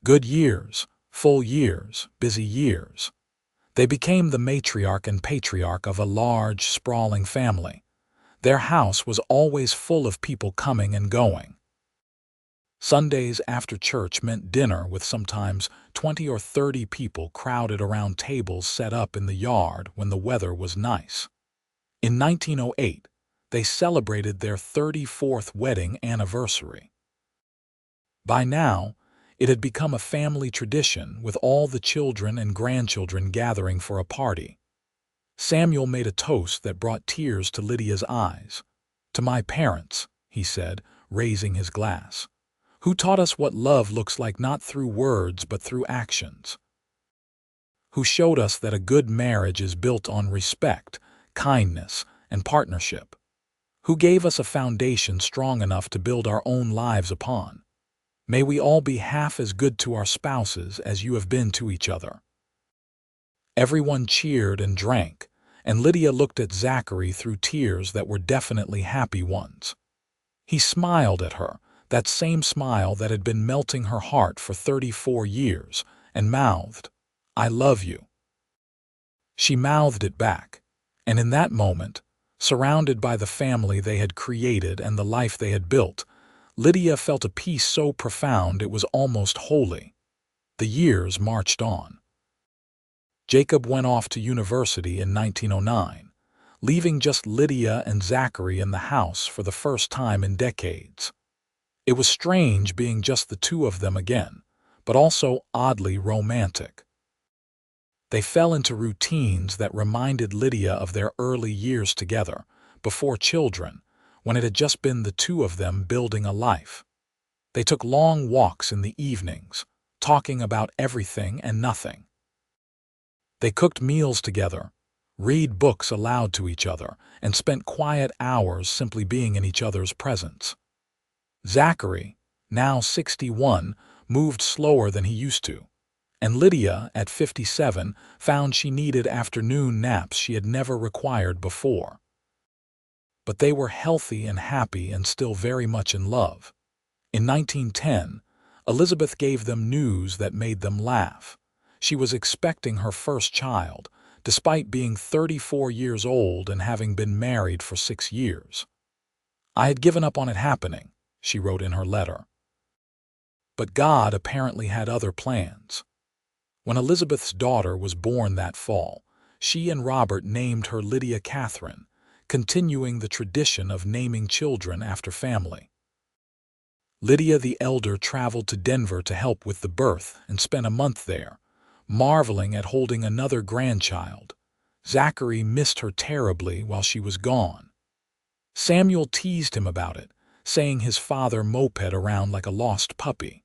Good years, full years, busy years. They became the matriarch and patriarch of a large, sprawling family. Their house was always full of people coming and going. Sundays after church meant dinner with sometimes 20 or 30 people crowded around tables set up in the yard when the weather was nice. In 1908, they celebrated their 34th wedding anniversary. By now, it had become a family tradition, with all the children and grandchildren gathering for a party. Samuel made a toast that brought tears to Lydia's eyes. "To my parents," he said, raising his glass, "who taught us what love looks like, not through words but through actions. Who showed us that a good marriage is built on respect, kindness, and partnership. Who gave us a foundation strong enough to build our own lives upon. May we all be half as good to our spouses as you have been to each other." Everyone cheered and drank, and Lydia looked at Zachary through tears that were definitely happy ones. He smiled at her, that same smile that had been melting her heart for 34 years, and mouthed, "I love you." She mouthed it back, and in that moment, surrounded by the family they had created and the life they had built, Lydia felt a peace so profound it was almost holy. The years marched on. Jacob went off to university in 1909, leaving just Lydia and Zachary in the house for the first time in decades. It was strange being just the two of them again, but also oddly romantic. They fell into routines that reminded Lydia of their early years together, before children, when it had just been the two of them building a life. They took long walks in the evenings, talking about everything and nothing. They cooked meals together, read books aloud to each other, and spent quiet hours simply being in each other's presence. Zachary, now 61, moved slower than he used to, and Lydia, at 57, found she needed afternoon naps she had never required before. But they were healthy and happy and still very much in love. In 1910, Elizabeth gave them news that made them laugh. She was expecting her first child, despite being 34 years old and having been married for 6 years. "I had given up on it happening," she wrote in her letter. But God apparently had other plans. When Elizabeth's daughter was born that fall, she and Robert named her Lydia Catherine, continuing the tradition of naming children after family. Lydia the elder traveled to Denver to help with the birth and spent a month there, marveling at holding another grandchild. Zachary missed her terribly while she was gone. Samuel teased him about it, saying his father moped around like a lost puppy.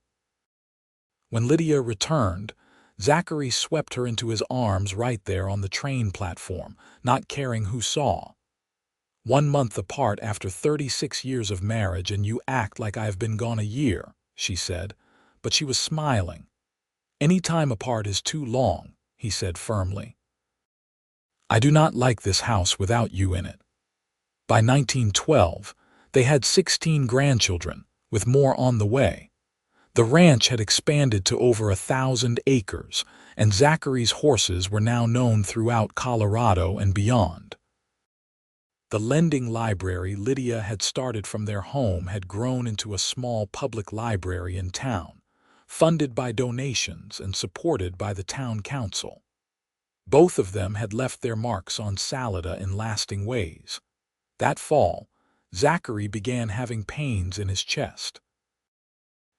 When Lydia returned, Zachary swept her into his arms right there on the train platform, not caring who saw. "1 month apart after 36 years of marriage, and you act like I have been gone a year," she said, but she was smiling. "Any time apart is too long," he said firmly. "I do not like this house without you in it." By 1912, they had 16 grandchildren, with more on the way. The ranch had expanded to over 1,000 acres, and Zachary's horses were now known throughout Colorado and beyond. The lending library Lydia had started from their home had grown into a small public library in town, funded by donations and supported by the town council. Both of them had left their marks on Salida in lasting ways. That fall, Zachary began having pains in his chest.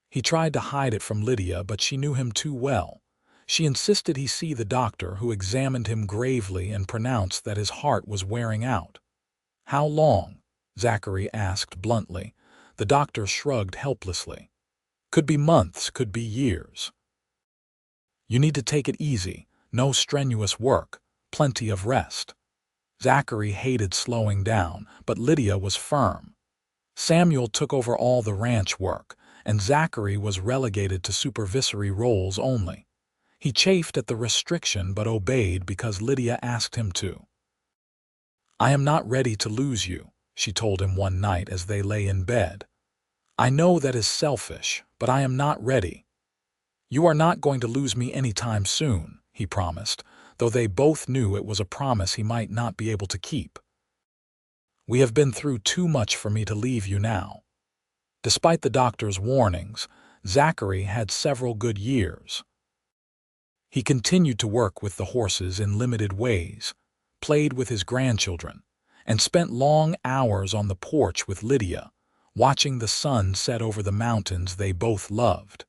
He tried to hide it from Lydia, but she knew him too well. She insisted he see the doctor, who examined him gravely and pronounced that his heart was wearing out. "How long?" Zachary asked bluntly. The doctor shrugged helplessly. "Could be months, could be years. You need to take it easy, no strenuous work, plenty of rest." Zachary hated slowing down, but Lydia was firm. Samuel took over all the ranch work, and Zachary was relegated to supervisory roles only. He chafed at the restriction but obeyed because Lydia asked him to. "I am not ready to lose you," she told him one night as they lay in bed. "I know that is selfish, but I am not ready." "You are not going to lose me any time soon," he promised, though they both knew it was a promise he might not be able to keep. "We have been through too much for me to leave you now." Despite the doctor's warnings, Zachary had several good years. He continued to work with the horses in limited ways, played with his grandchildren, and spent long hours on the porch with Lydia, watching the sun set over the mountains they both loved.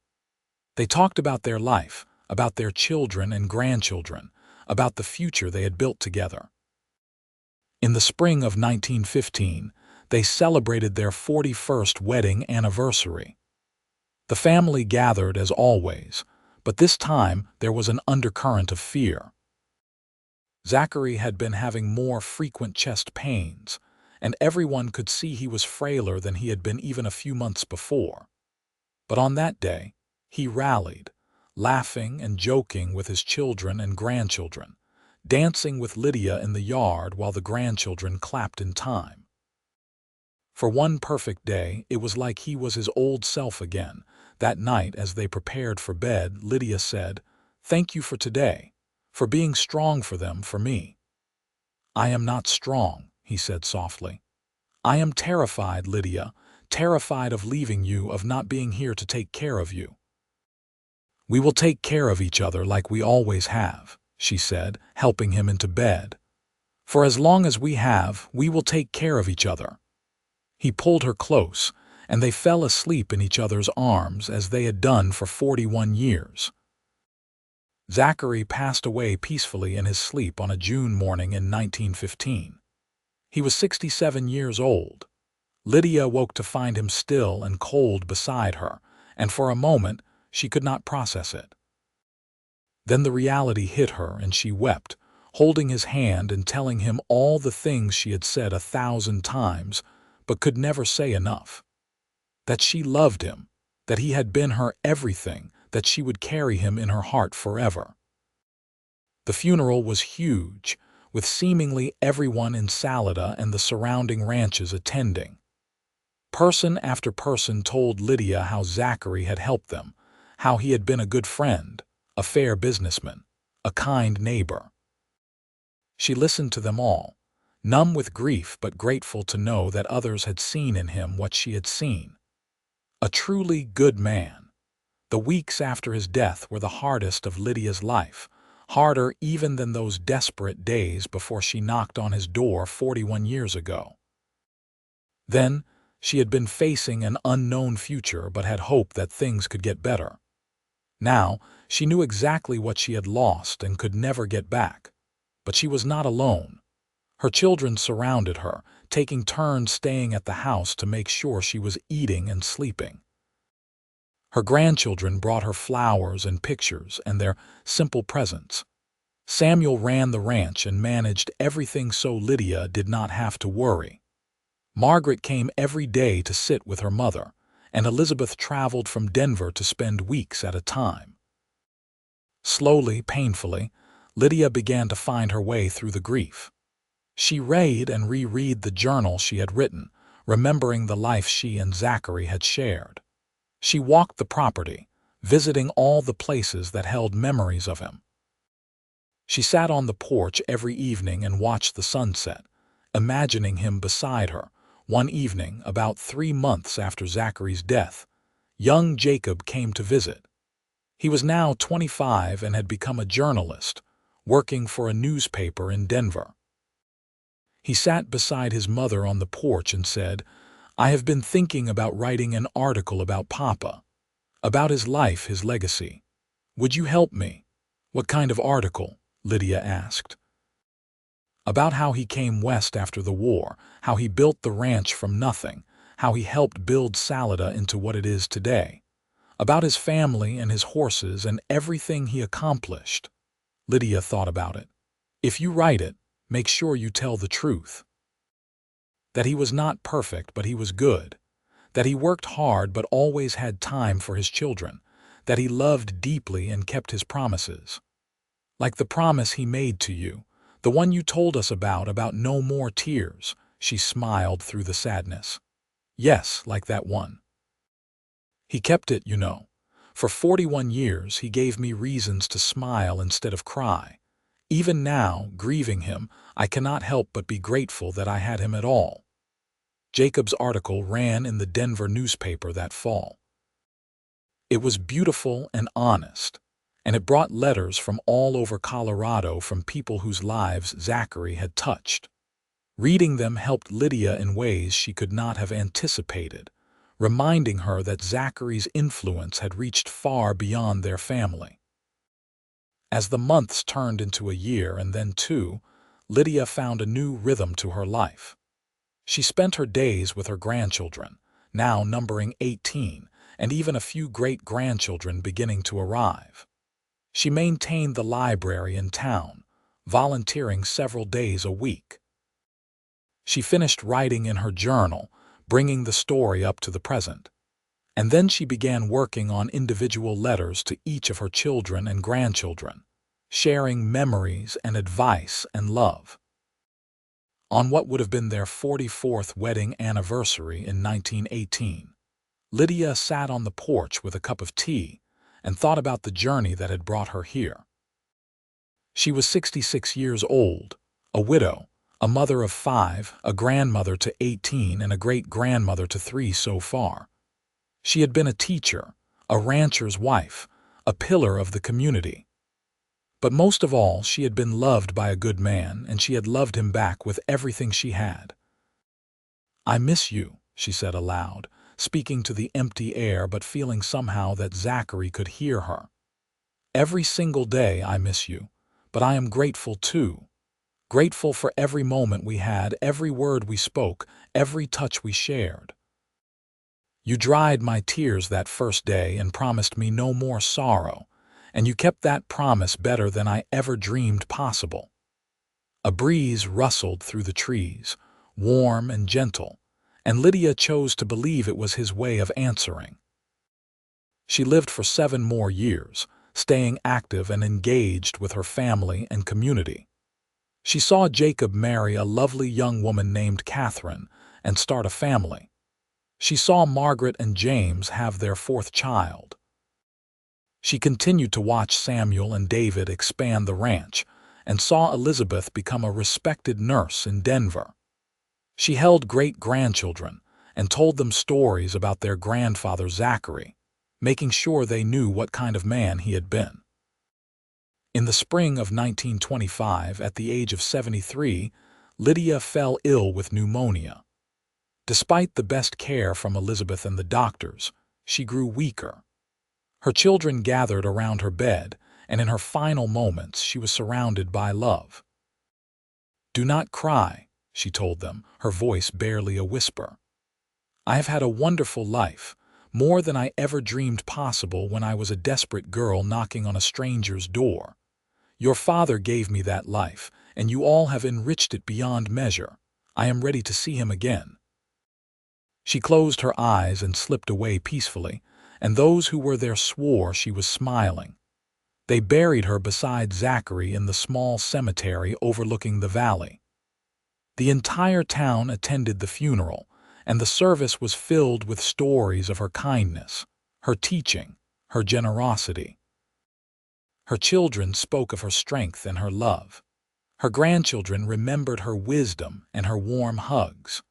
They talked about their life, about their children and grandchildren, about the future they had built together. In the spring of 1915, they celebrated their 41st wedding anniversary. The family gathered as always, but this time there was an undercurrent of fear. Zachary had been having more frequent chest pains, and everyone could see he was frailer than he had been even a few months before. But on that day, he rallied, laughing and joking with his children and grandchildren, dancing with Lydia in the yard while the grandchildren clapped in time. For one perfect day, it was like he was his old self again. That night, as they prepared for bed, Lydia said, "Thank you for today, for being strong for them, for me." "I am not strong," he said softly. "I am terrified, Lydia, terrified of leaving you, of not being here to take care of you." "We will take care of each other like we always have," she said, helping him into bed. "For as long as we have, we will take care of each other." He pulled her close, and they fell asleep in each other's arms as they had done for 41 years. Zachary passed away peacefully in his sleep on a June morning in 1915. He was 67 years old. Lydia woke to find him still and cold beside her, and for a moment she could not process it. Then the reality hit her and she wept, holding his hand and telling him all the things she had said 1,000 times, but could never say enough. That she loved him, that he had been her everything, that she would carry him in her heart forever. The funeral was huge, with seemingly everyone in Salida and the surrounding ranches attending. Person after person told Lydia how Zachary had helped them, how he had been a good friend, a fair businessman, a kind neighbor. She listened to them all, numb with grief but grateful to know that others had seen in him what she had seen. A truly good man. The weeks after his death were the hardest of Lydia's life, harder even than those desperate days before she knocked on his door 41 years ago. Then, she had been facing an unknown future but had hope that things could get better. Now, she knew exactly what she had lost and could never get back. But she was not alone. Her children surrounded her, taking turns staying at the house to make sure she was eating and sleeping. Her grandchildren brought her flowers and pictures and their simple presents. Samuel ran the ranch and managed everything so Lydia did not have to worry. Margaret came every day to sit with her mother, and Elizabeth traveled from Denver to spend weeks at a time. Slowly, painfully, Lydia began to find her way through the grief. She read and reread the journal she had written, remembering the life she and Zachary had shared. She walked the property, visiting all the places that held memories of him. She sat on the porch every evening and watched the sunset, imagining him beside her. One evening, about 3 months after Zachary's death, young Jacob came to visit. He was now 25 and had become a journalist, working for a newspaper in Denver. He sat beside his mother on the porch and said, "I have been thinking about writing an article about Papa, about his life, his legacy. Would you help me?" "What kind of article?" Lydia asked. "About how he came west after the war, how he built the ranch from nothing, how he helped build Salida into what it is today. About his family and his horses and everything he accomplished." Lydia thought about it. "If you write it, make sure you tell the truth. That he was not perfect, but he was good. That he worked hard but always had time for his children. That he loved deeply and kept his promises. Like the promise he made to you, the one you told us about no more tears." She smiled through the sadness. "Yes, like that one. He kept it, you know. For 41 years he gave me reasons to smile instead of cry. Even now, grieving him, I cannot help but be grateful that I had him at all." Jacob's article ran in the Denver newspaper that fall. It was beautiful and honest, and it brought letters from all over Colorado from people whose lives Zachary had touched. Reading them helped Lydia in ways she could not have anticipated, reminding her that Zachary's influence had reached far beyond their family. As the months turned into a year and then two, Lydia found a new rhythm to her life. She spent her days with her grandchildren, now numbering 18, and even a few great-grandchildren beginning to arrive. She maintained the library in town, volunteering several days a week. She finished writing in her journal, bringing the story up to the present. And then she began working on individual letters to each of her children and grandchildren, sharing memories and advice and love. On what would have been their 44th wedding anniversary in 1918, Lydia sat on the porch with a cup of tea and thought about the journey that had brought her here. She was 66 years old, a widow, a mother of 5, a grandmother to 18, and a great-grandmother to 3 so far. She had been a teacher, a rancher's wife, a pillar of the community. But most of all, she had been loved by a good man, and she had loved him back with everything she had. "I miss you," she said aloud, speaking to the empty air but feeling somehow that Zachary could hear her. "Every single day I miss you, but I am grateful too. Grateful for every moment we had, every word we spoke, every touch we shared. You dried my tears that first day and promised me no more sorrow, and you kept that promise better than I ever dreamed possible." A breeze rustled through the trees, warm and gentle, and Lydia chose to believe it was his way of answering. She lived for 7 more years, staying active and engaged with her family and community. She saw Jacob marry a lovely young woman named Catherine and start a family. She saw Margaret and James have their 4th child. She continued to watch Samuel and David expand the ranch and saw Elizabeth become a respected nurse in Denver. She held great-grandchildren and told them stories about their grandfather Zachary, making sure they knew what kind of man he had been. In the spring of 1925, at the age of 73, Lydia fell ill with pneumonia. Despite the best care from Elizabeth and the doctors, she grew weaker. Her children gathered around her bed, and in her final moments she was surrounded by love. "Do not cry," she told them, her voice barely a whisper. "I have had a wonderful life, more than I ever dreamed possible when I was a desperate girl knocking on a stranger's door. Your father gave me that life, and you all have enriched it beyond measure. I am ready to see him again." She closed her eyes and slipped away peacefully, and those who were there swore she was smiling. They buried her beside Zachary in the small cemetery overlooking the valley. The entire town attended the funeral, and the service was filled with stories of her kindness, her teaching, her generosity. Her children spoke of her strength and her love. Her grandchildren remembered her wisdom and her warm hugs.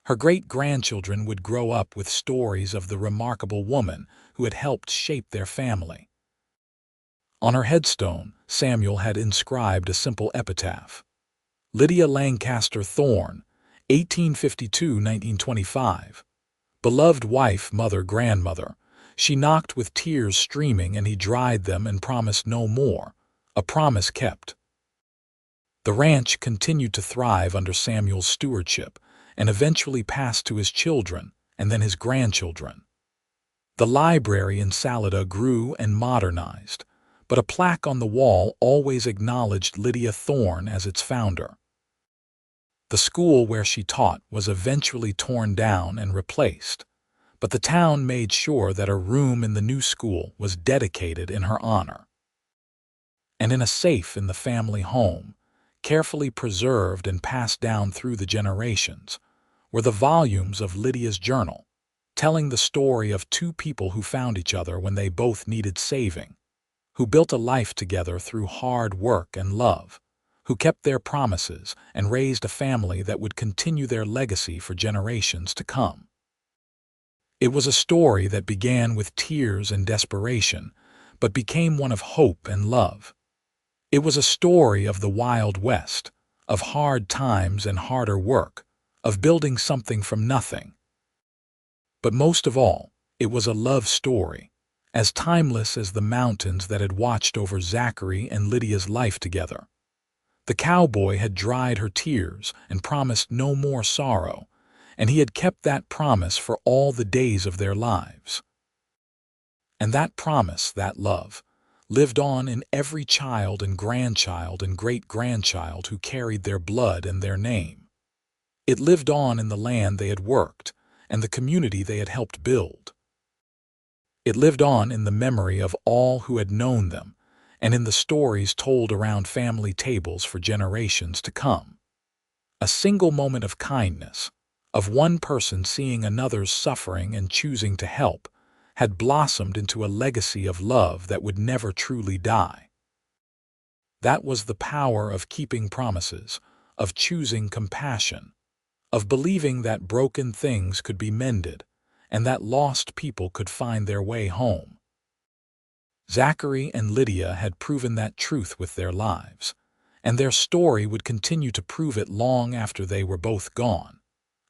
Her great-grandchildren would grow up with stories of the remarkable woman who had helped shape their family. On her headstone, Samuel had inscribed a simple epitaph: Lydia Lancaster Thorne, 1852–1925. Beloved wife, mother, grandmother. She knocked with tears streaming, and he dried them and promised no more. A promise kept. The ranch continued to thrive under Samuel's stewardship, and eventually passed to his children and then his grandchildren. The library in Salida grew and modernized, but a plaque on the wall always acknowledged Lydia Thorne as its founder. The school where she taught was eventually torn down and replaced, but the town made sure that a room in the new school was dedicated in her honor. And in a safe in the family home, carefully preserved and passed down through the generations, were the volumes of Lydia's journal, telling the story of 2 people who found each other when they both needed saving, who built a life together through hard work and love, who kept their promises and raised a family that would continue their legacy for generations to come. It was a story that began with tears and desperation, but became one of hope and love. It was a story of the Wild West, of hard times and harder work, of building something from nothing. But most of all, it was a love story, as timeless as the mountains that had watched over Zachary and Lydia's life together. The cowboy had dried her tears and promised no more sorrow, and he had kept that promise for all the days of their lives. And that promise, that love, lived on in every child and great-grandchild who carried their blood and their name. It lived on in the land they had worked and the community they had helped build. It lived on in the memory of all who had known them and in the stories told around family tables for generations to come. A single moment of kindness, of one person seeing another's suffering and choosing to help, had blossomed into a legacy of love that would never truly die. That was the power of keeping promises, of choosing compassion, of believing that broken things could be mended and that lost people could find their way home. Zachary and Lydia had proven that truth with their lives, and their story would continue to prove it long after they were both gone,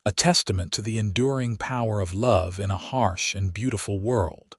a testament to the enduring power of love in a harsh and beautiful world.